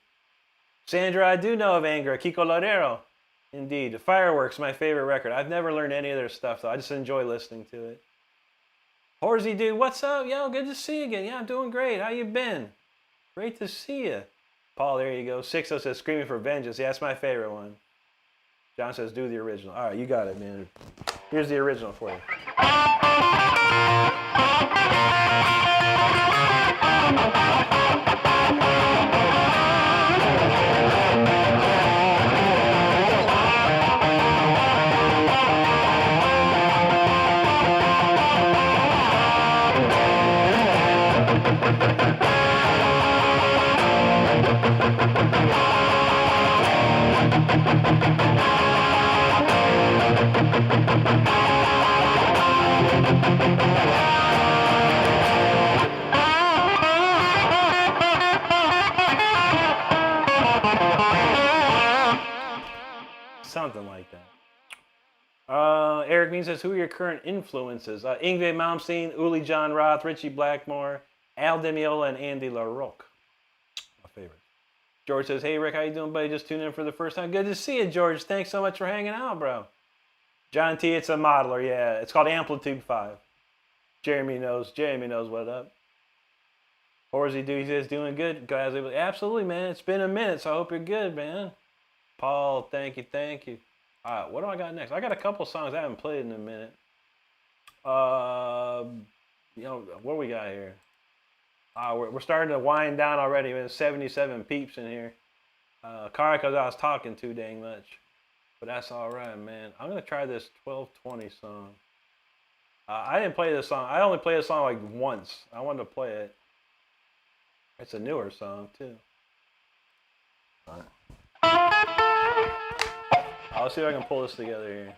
Sandra, I do know of Angra. Kiko Ladero. Indeed. Fireworks, my favorite record. I've never learned any of their stuff, though. I just enjoy listening to it. Horsey, dude, what's up? Yo, good to see you again. Yeah, I'm doing great. How you been? Great to see you. Paul, there you go. Sixo says, Screaming for Vengeance. Yeah, that's my favorite one. John says, do the original. All right, you got it, man. Here's the original for you. Something like that. Eric Mean says, who are your current influences? Yngwie Malmsteen, Uli John Roth, Richie Blackmore, Al Di Meola, and Andy LaRocque. My favorite. George says, hey, Rick, how you doing, buddy? Just tuned in for the first time. Good to see you, George. Thanks so much for hanging out, bro. John T, it's a modeler, yeah. It's called Amplitude 5. Jeremy knows what up. Horsey dude, he says, doing good. Guys, absolutely, man. It's been a minute, so I hope you're good, man. Paul, thank you. All right, what do I got next? I got a couple songs I haven't played in a minute. What we got here? We're starting to wind down already. There's 77 peeps in here. Sorry, because I was talking too dang much. But that's all right, man. I'm going to try this 1220 song. I didn't play this song. I only played this song like once. I wanted to play it. It's a newer song, too. All right. I'll see if I can pull this together here.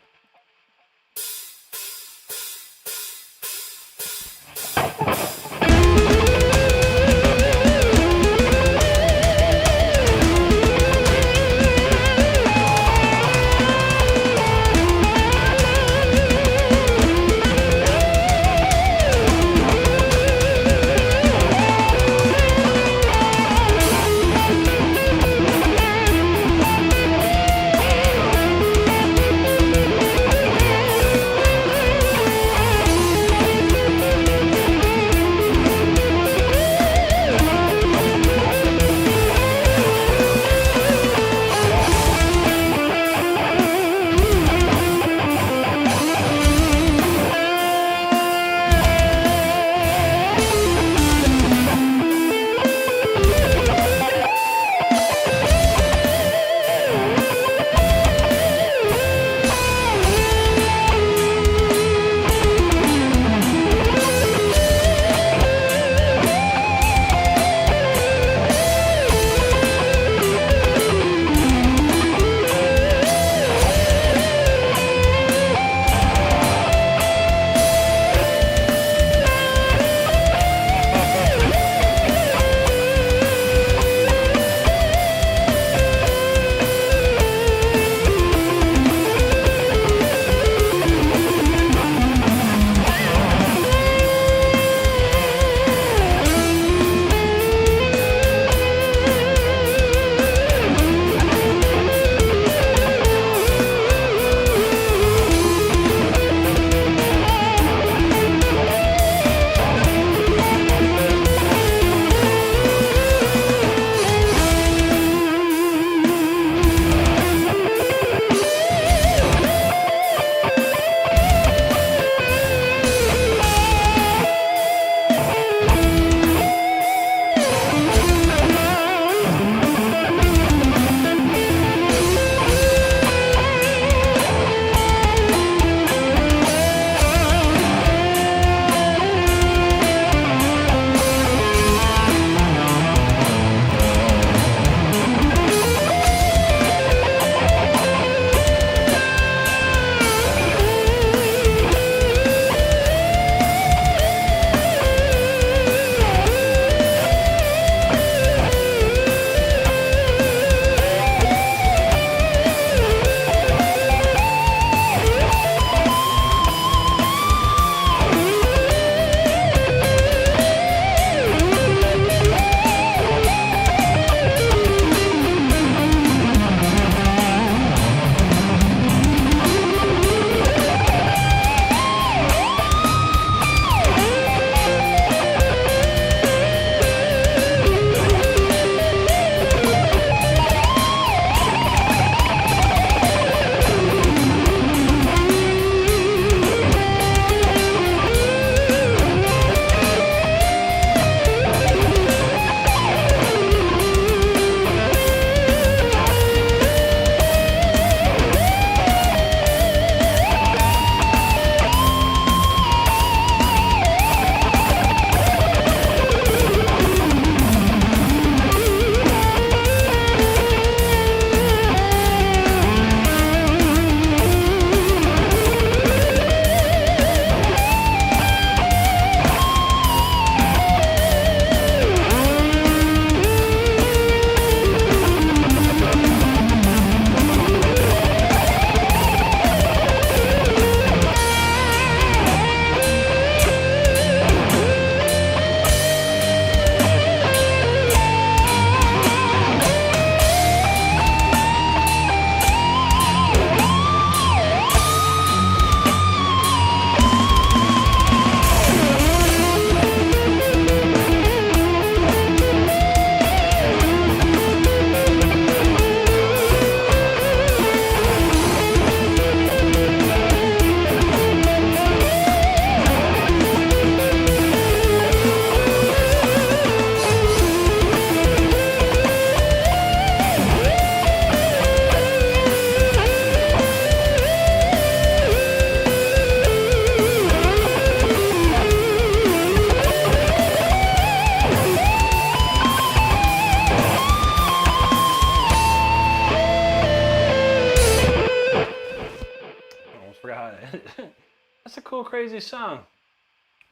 That's a cool, crazy song.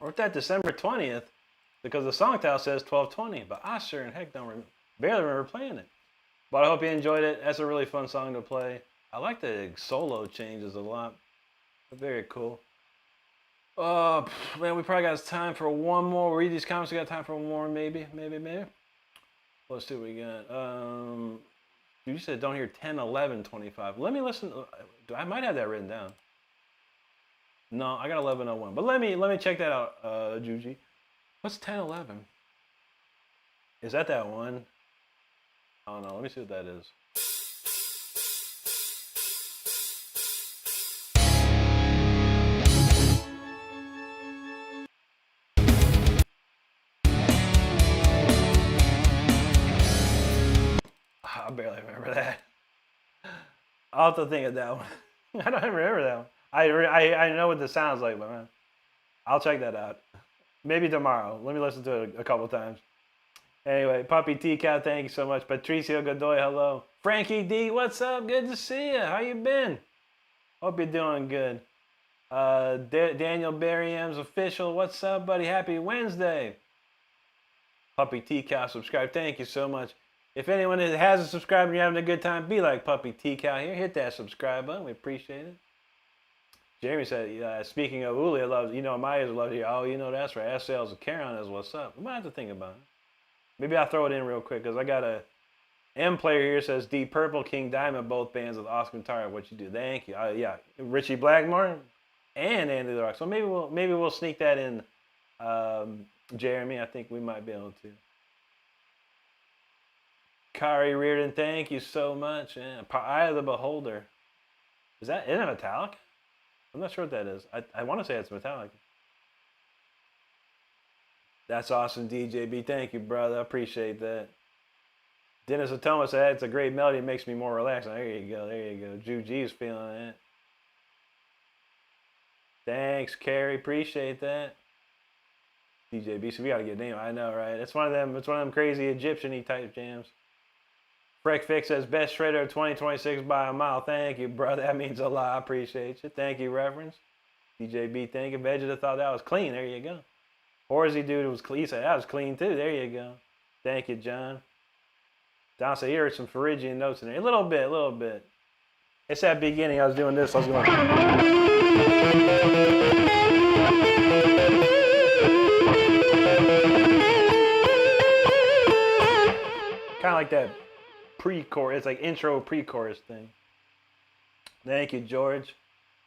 Wrote that December 20th because the song title says 12/20, but I sure in heck barely remember playing it. But I hope you enjoyed it. That's a really fun song to play. I like the solo changes a lot. They're very cool. Man, we probably got time for one more. We'll read these comments. We got time for one more, maybe. Let's see what we got. You said don't hear 10, 11, 25. Let me listen. I might have that written down. No, I got 11:01. But let me check that out, Juji. What's 10:11? Is that one? I don't know. Let me see what that is. I barely remember that. I'll have to think of that one. I don't remember that one. I know what this sounds like, but man, I'll check that out. Maybe tomorrow. Let me listen to it a couple times. Anyway, Puppy T-Cow, thank you so much. Patricio Godoy, hello. Frankie D, what's up? Good to see you. How you been? Hope you're doing good. Daniel Barryam's official, what's up, buddy? Happy Wednesday. Puppy T-Cow, subscribe. Thank you so much. If anyone hasn't subscribed and you're having a good time, be like Puppy T-Cow here. Hit that subscribe button. We appreciate it. Jeremy said, speaking of Uli, Maya loves you. Oh, that's right. SL's a Karen is what's up. We might have to think about it. Maybe I'll throw it in real quick because I got a M player here says Deep Purple, King Diamond, both bands with awesome guitar. What you do? Thank you. Yeah, Richie Blackmore and Andy the Rock. So maybe we'll sneak that in. Jeremy, I think we might be able to. Kari Reardon, thank you so much. And Eye of the Beholder. Isn't it metallic? I'm not sure what that is. I want to say it's metallic. That's awesome, DJB. Thank you, brother. I appreciate that. Dennis Atoma said, it's a great melody. It makes me more relaxed. There you go. Juji's feeling it. Thanks, Carrie. Appreciate that. DJB, so we got to get a name. I know, right? It's one of them crazy Egyptian-y type jams. Freck Fix says, best shredder of 2026 by a mile. Thank you, brother. That means a lot. I appreciate you. Thank you, Reverence. DJB, thank you. Vegeta thought that was clean. There you go. Horsey dude was clean. He said that was clean too. There you go. Thank you, John. Don said, here are some Phrygian notes in there. A little bit. It's that beginning. I was doing this. I was going. Kind of like that pre-chorus. It's like intro pre-chorus thing. Thank you, George.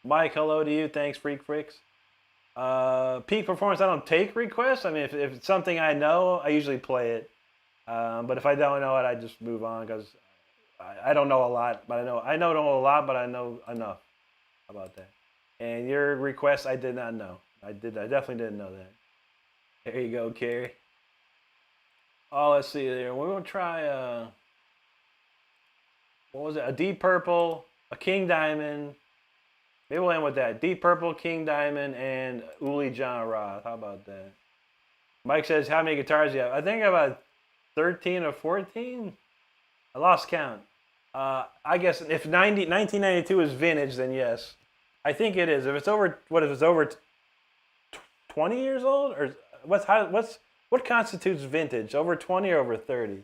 Mike, hello to you. Thanks, Freak Fricks. Peak performance, I don't take requests. I mean, if it's something I know, I usually play it. But if I don't know it, I just move on because I don't know a lot, but I know a lot, but I know enough about that. And your request, I did not know. I definitely didn't know that. There you go, Carrie. Oh, let's see there. We're gonna try what was it? A Deep Purple, a King Diamond. Maybe we'll end with that. Deep Purple, King Diamond, and Uli John Roth. How about that? Mike says, how many guitars do you have? I think about 13 or 14. I lost count. I guess if 1992 is vintage, then yes. I think it is. If it's over, what if it's over 20 years old? Or what constitutes vintage? Over 20 or over 30?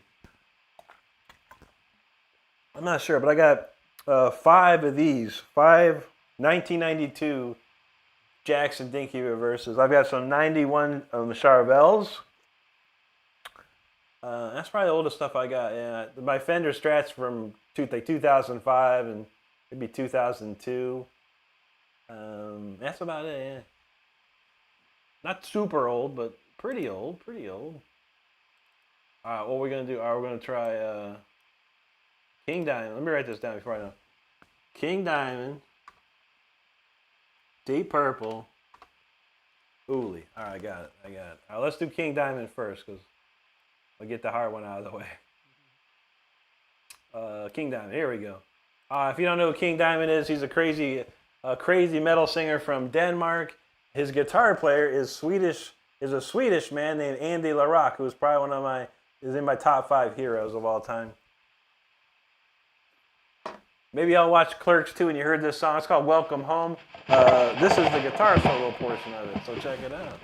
I'm not sure, but I got 5 of these. 5 1992 Jackson Dinky reverses. I've got some 91 Charvels. That's probably the oldest stuff I got. Yeah, my Fender Strats from 2005 and maybe 2002. That's about it. Yeah. Not super old, but pretty old. All right, what we're gonna do? All right, we're gonna try King Diamond. Let me write this down before I know. King Diamond. Deep Purple, Uli. All right, I got it. All right, let's do King Diamond first because I'll get the hard one out of the way. King Diamond, here we go. If you don't know who King Diamond is, he's a crazy metal singer from Denmark. His guitar player is a Swedish man named Andy LaRock, who's probably is in my top 5 heroes of all time. Maybe I'll watch Clerks too, and you heard this song. It's called Welcome Home. This is the guitar solo portion of it, so check it out.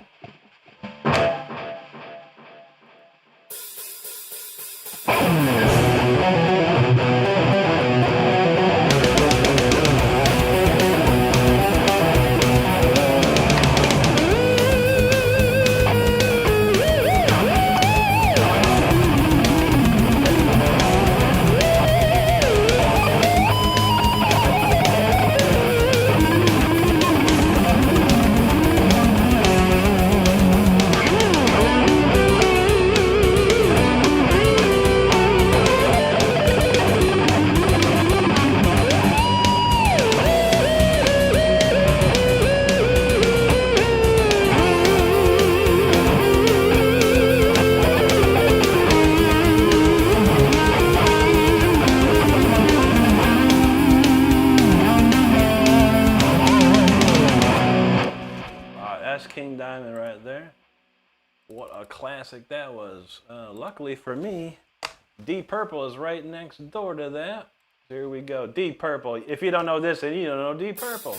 King Diamond right there. What a classic that was. Luckily for me, Deep Purple is right next door to that. Here we go. Deep Purple. If you don't know this, then you don't know Deep Purple.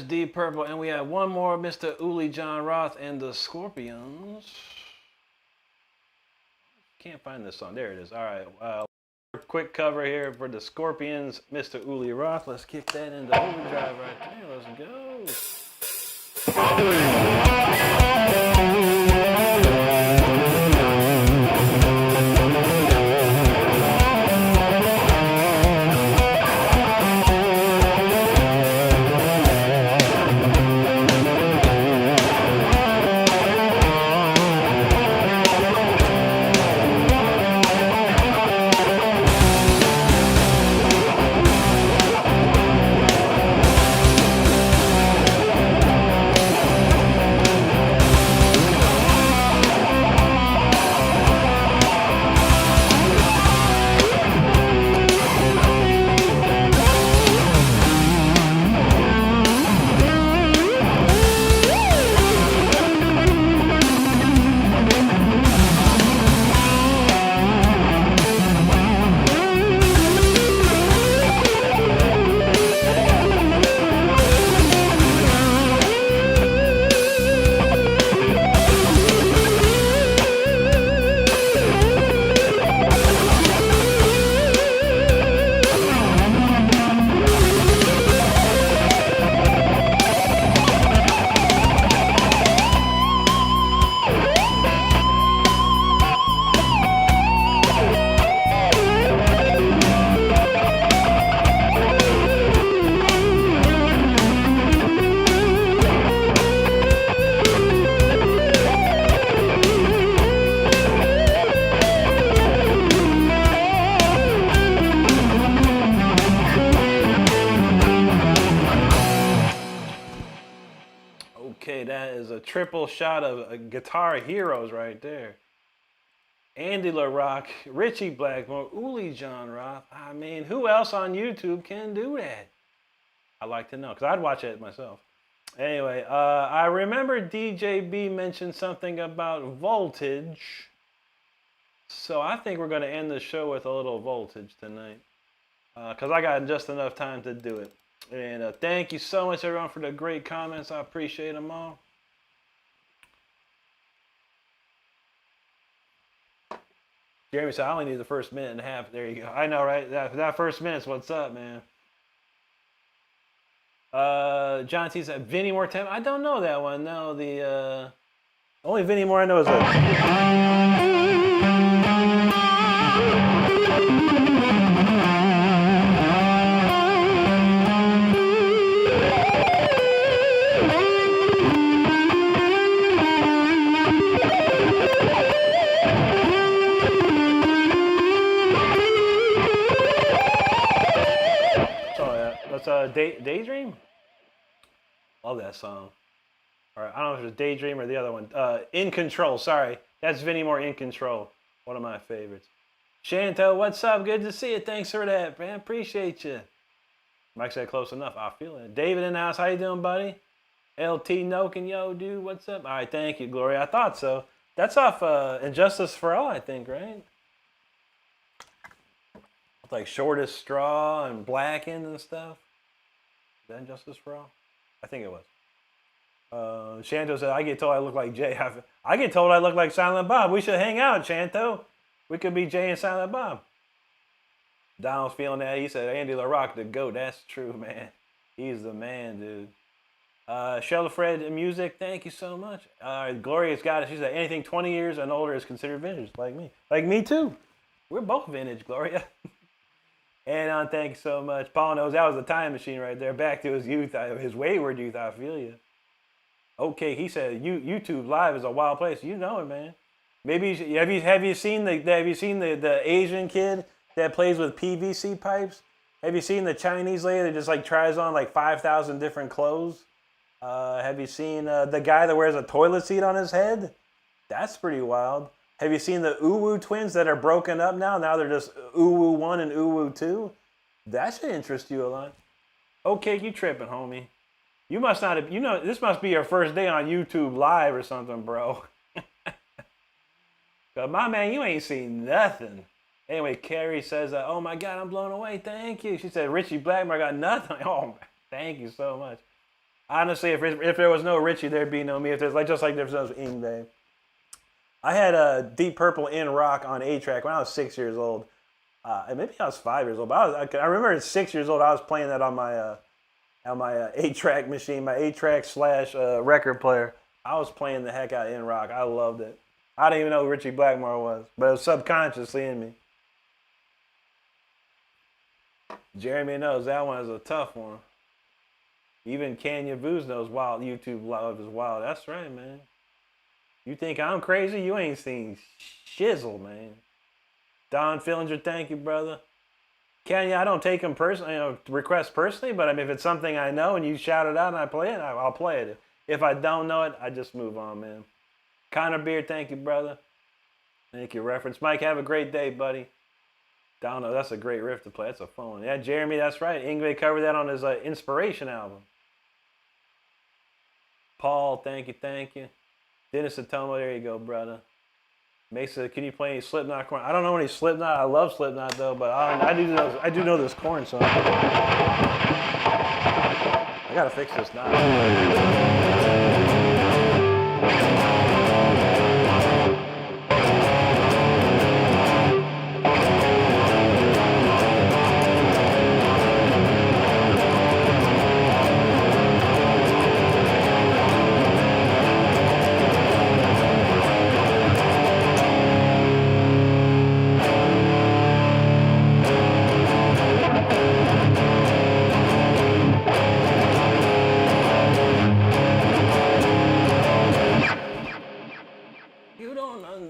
Deep Purple, and we have one more, Mr. Uli John Roth and the Scorpions. Can't find this song. There it is. All right. Quick cover here for the Scorpions, Mr. Uli Roth. Let's kick that into overdrive right there. Let's go. Okay, that is a triple shot of Guitar Heroes right there. Andy LaRock, Richie Blackmore, Uli John Roth. I mean, who else on YouTube can do that? I'd like to know, because I'd watch it myself. Anyway, I remember DJB mentioned something about voltage. So I think we're going to end the show with a little voltage tonight. Because I got just enough time to do it. And thank you so much, everyone, for the great comments. I appreciate them all. Jeremy said, I only need the first minute and a half. There you go. I know, right? That first minute's what's up, man. John T said, Vinnie Moore 10. I don't know that one. No, the only Vinnie Moore I know is Daydream? Love that song. All right, I don't know if it's Daydream or the other one. In Control, sorry. That's Vinnie Moore, In Control. One of my favorites. Shanto, what's up? Good to see you. Thanks for that, man. Appreciate you. Mike said close enough. I feel it. David in the house, how you doing, buddy? LT Nokin, yo, dude, what's up? All right, thank you, Gloria. I thought so. That's off Injustice for All, I think, right? It's like Shortest Straw and Blackened and stuff. Is that Injustice for All? I think it was. Shanto said, I get told I look like Jay. I get told I look like Silent Bob. We should hang out, Shanto. We could be Jay and Silent Bob. Donald's feeling that. He said, Andy LaRock, the GOAT. That's true, man. He's the man, dude. Shella Fred Music, thank you so much. Gloria's got it. She said, anything 20 years and older is considered vintage, like me. Like me, too. We're both vintage, Gloria. And thank you so much. Paul knows that was a time machine right there. Back to his youth, his wayward youth. I feel you. Okay, he said YouTube Live is a wild place. You know it, man. Maybe have you seen the Asian kid that plays with PVC pipes? Have you seen the Chinese lady that just like tries on like 5,000 different clothes? Have you seen the guy that wears a toilet seat on his head? That's pretty wild. Have you seen the Uwu twins that are broken up now? Now they're just Uwu 1 and Uwu 2? That should interest you a lot. Okay, you tripping, homie. You must not have, this must be your first day on YouTube Live or something, bro. But my man, you ain't seen nothing. Anyway, Carrie says, oh my God, I'm blown away. Thank you. She said, Richie Blackmore got nothing. Oh, thank you so much. Honestly, if there was no Richie, there'd be no me. If there's just like there's no Ingve. I had a Deep Purple in Rock on 8-track when I was 6 years old. Maybe I was 5 years old, but I remember at 6 years old I was playing that on my 8-track machine, my 8-track / record player. I was playing the heck out of In Rock. I loved it. I didn't even know who Richie Blackmore was, but it was subconsciously in me. Jeremy knows that one is a tough one. Even Kenya Booz knows wild YouTube Live is wild. That's right, man. You think I'm crazy? You ain't seen shizzle, man. Don Fillinger, thank you, brother. Kenya, I don't take them personally, requests personally, but I mean, if it's something I know and you shout it out and I play it, I'll play it. If I don't know it, I just move on, man. Connor Beard, thank you, brother. Thank you, reference. Mike, have a great day, buddy. Dono, that's a great riff to play. That's a fun one. Yeah, Jeremy, that's right. Ingve covered that on his Inspiration album. Paul, thank you. Dennis Atomo, there you go, brother. Mesa, can you play any Slipknot corn? I don't know any Slipknot. I love Slipknot though, but I do know this corn song. I gotta fix this now.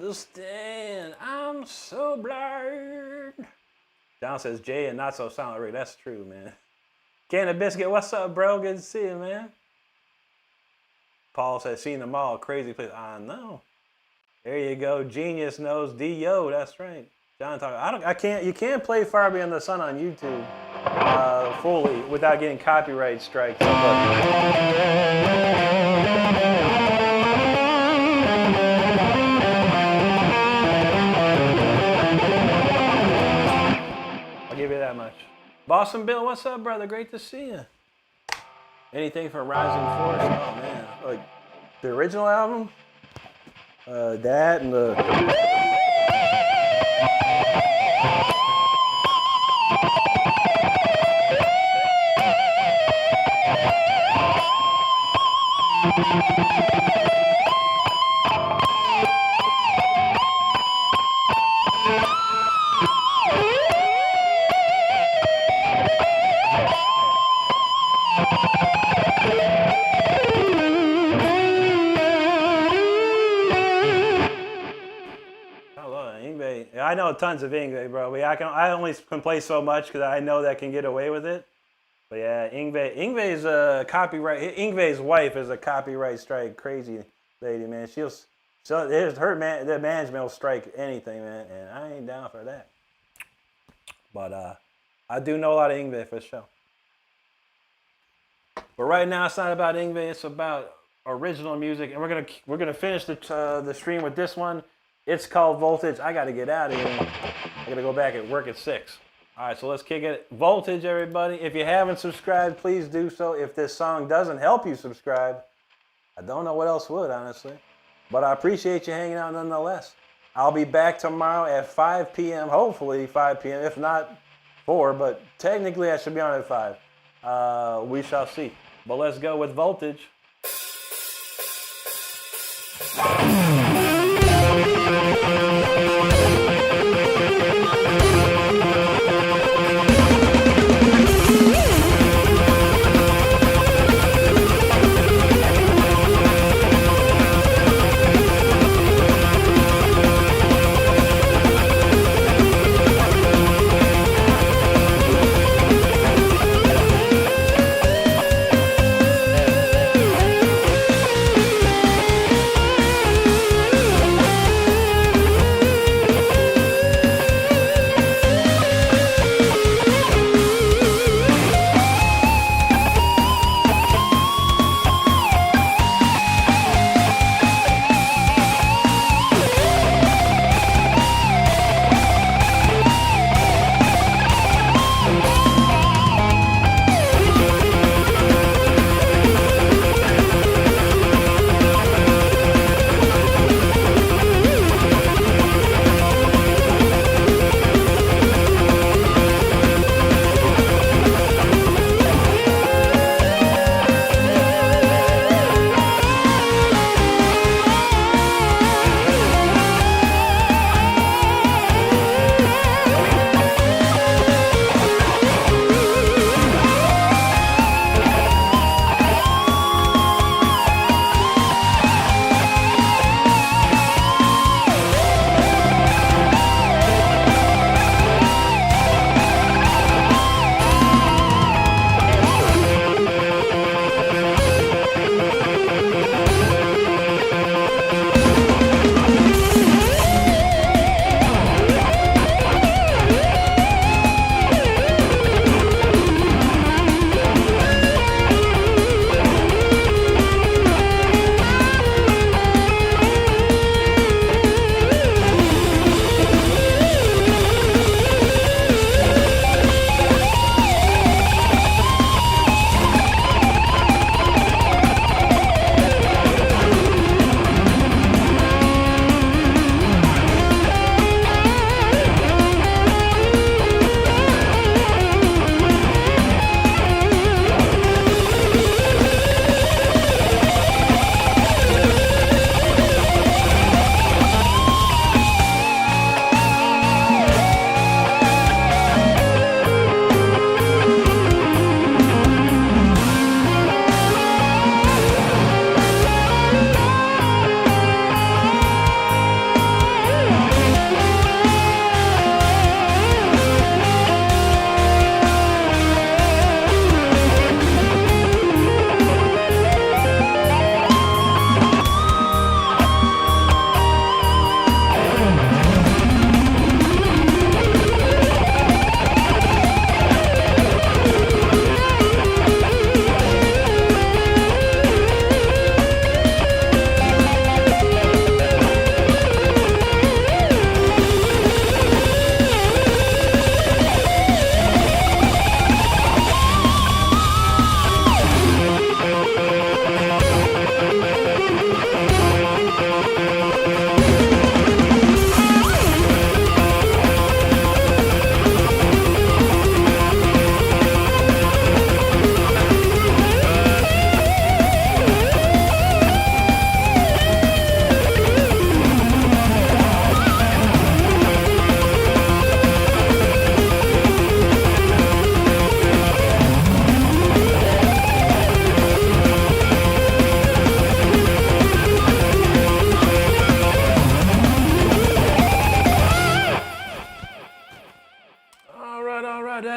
Understand, I'm so blurred. Don says Jay and not so silent Rick. That's true, man. Canada Biscuit, what's up, bro? Good to see you, man. Paul said, seen them all. Crazy place. I know. There you go. Genius knows D.O. That's right. John talking. You can't play Far Beyond the Sun on YouTube fully without getting copyright strikes. I'll give you that much. Boston Bill, what's up, brother? Great to see you. Anything from Rising Force? Oh man, like the original album, that and the. I know tons of Yngwie, bro. I only can play so much because I know that I can get away with it. But yeah, Yngwie's a copyright. Yngwie's wife is a copyright strike crazy lady, man. The management will strike anything, man, and I ain't down for that. But I do know a lot of Yngwie for sure. But right now, it's not about Yngwie. It's about original music, and we're gonna finish the stream with this one. It's called Voltage. I got to get out of here. I got to go back and work at 6. All right, so let's kick it. Voltage, everybody. If you haven't subscribed, please do so. If this song doesn't help you subscribe, I don't know what else would, honestly. But I appreciate you hanging out nonetheless. I'll be back tomorrow at 5 p.m., hopefully 5 p.m., if not 4, but technically I should be on at 5. We shall see. But let's go with Voltage.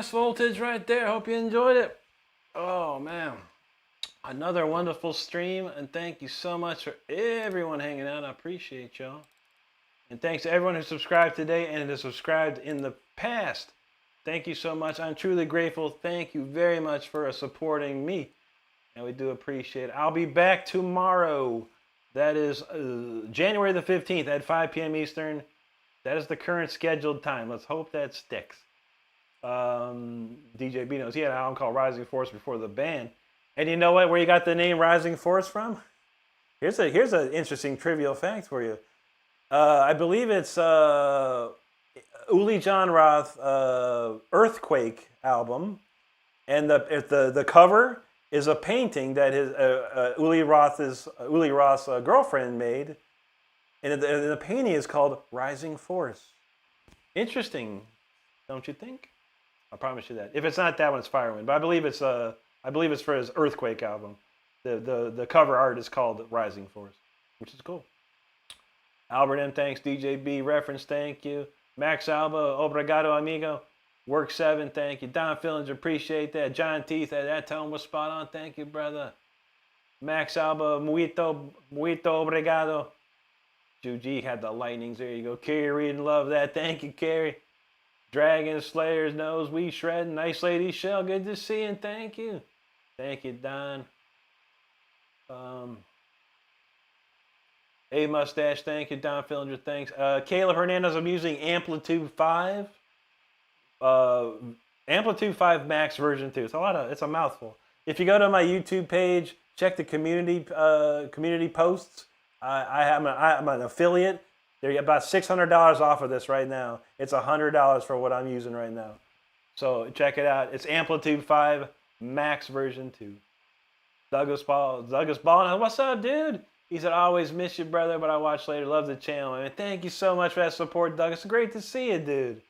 Nice voltage right there. Hope you enjoyed it. Oh, man. Another wonderful stream. And thank you so much for everyone hanging out. I appreciate y'all. And thanks to everyone who subscribed today and has subscribed in the past. Thank you so much. I'm truly grateful. Thank you very much for supporting me. And we do appreciate it. I'll be back tomorrow. That is January the 15th at 5 p.m. Eastern. That is the current scheduled time. Let's hope that sticks. DJ B knows he had an album called Rising Force before the band. And you know what? Where you got the name Rising Force from? Here's an interesting trivial fact for you. I believe it's Uli John Roth Earthquake album, and the cover is a painting that his Uli Roth's girlfriend made, and the painting is called Rising Force. Interesting, don't you think? I promise you that. If it's not that one, it's Firewind. But I believe it's for his Earthquake album. The cover art is called Rising Force, which is cool. Albert M, thanks. DJ B, reference, thank you. Max Alba, obrigado, amigo. Work 7, thank you. Don Fillinger, appreciate that. John Teeth, that tone was spot on. Thank you, brother. Max Alba, muito obrigado. Juji had the lightnings. There you go. Carrie Reed, love that. Thank you, Carrie. Dragon Slayers knows we shred. Nice lady Shell, good to see you. And thank you. Thank you, Don. A Mustache, thank you. Don Fillinger, thanks. Caleb Hernandez, I'm using Amplitude 5. Amplitude 5 Max version 2. It's a mouthful. If you go to my YouTube page, check the community posts. I'm an affiliate. They're about $600 off of this right now. It's $100 for what I'm using right now. So check it out. It's Amplitude 5 Max version 2. Douglas Ball, what's up, dude? He said, I always miss you, brother, but I watch later. Love the channel. Man, thank you so much for that support, Doug. It's great to see you, dude.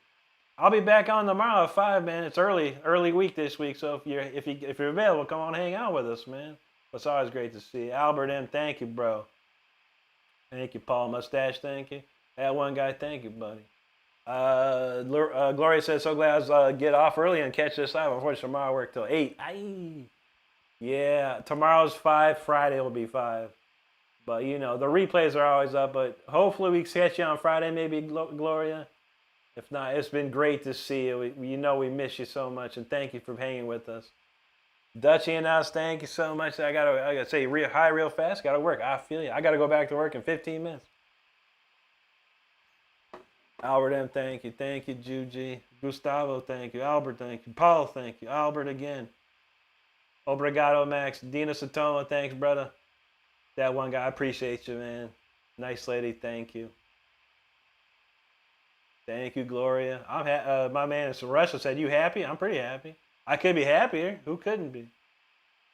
I'll be back on tomorrow at 5, man. It's early week this week, so if you're available, come on hang out with us, man. It's always great to see you. Albert M, thank you, bro. Thank you, Paul Mustache, thank you. That one guy, thank you, buddy. Gloria says, so glad I was get off early and catch this live. Unfortunately, tomorrow I work till 8. Aye. Yeah, tomorrow's 5, Friday will be 5. But, you know, the replays are always up. But hopefully we catch you on Friday, maybe, Gloria. If not, it's been great to see you. We miss you so much. And thank you for hanging with us. Dutchie and us, thank you so much. I gotta say hi real fast. Gotta work. I feel you. I gotta go back to work in 15 minutes. Albert M, thank you. Thank you, Juji. Gustavo, thank you. Albert, thank you. Paul, thank you. Albert again. Obrigado, Max. Dina Satoma, thanks, brother. That one guy, I appreciate you, man. Nice lady, thank you. Thank you, Gloria. My man in Russia said, you happy? I'm pretty happy. I could be happier. Who couldn't be?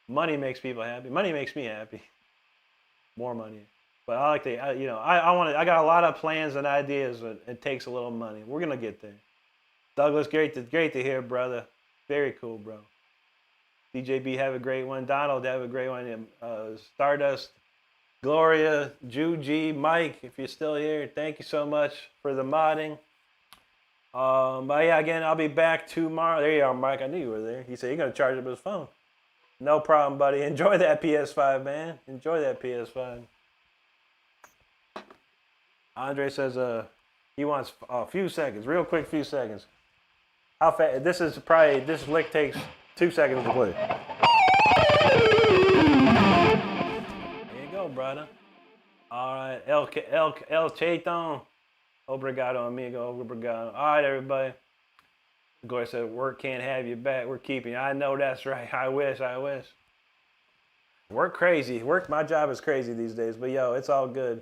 Money makes people happy. Money makes me happy. More money. But I like to, I got a lot of plans and ideas, but it takes a little money. We're going to get there. Douglas, great to hear, brother. Very cool, bro. DJB, have a great one. Donald, have a great one. Stardust, Gloria, Juji, Mike, if you're still here, thank you so much for the modding. But yeah, again, I'll be back tomorrow. There you are, Mike. I knew you were there. He said you're going to charge up his phone. No problem, buddy. Enjoy that PS5, man. Enjoy that PS5. Andre says he wants a few seconds, real quick few seconds. How fast? This lick takes 2 seconds to play. There you go, brother. All right, El Chaton. Obrigado, amigo. Obrigado. All right, everybody. Gloria said, work can't have you back. We're keeping you. I know that's right. I wish. Work crazy. My job is crazy these days. But, yo, it's all good.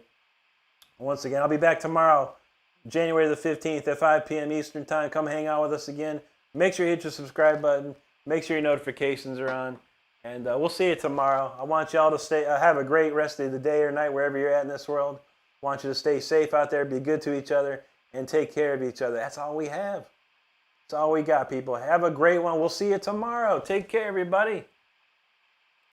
Once again, I'll be back tomorrow, January the 15th at 5 p.m. Eastern Time. Come hang out with us again. Make sure you hit your subscribe button. Make sure your notifications are on. And we'll see you tomorrow. I want y'all to have a great rest of the day or night wherever you're at in this world. I want you to stay safe out there, be good to each other, and take care of each other. That's all we have. That's all we got, people. Have a great one. We'll see you tomorrow. Take care, everybody.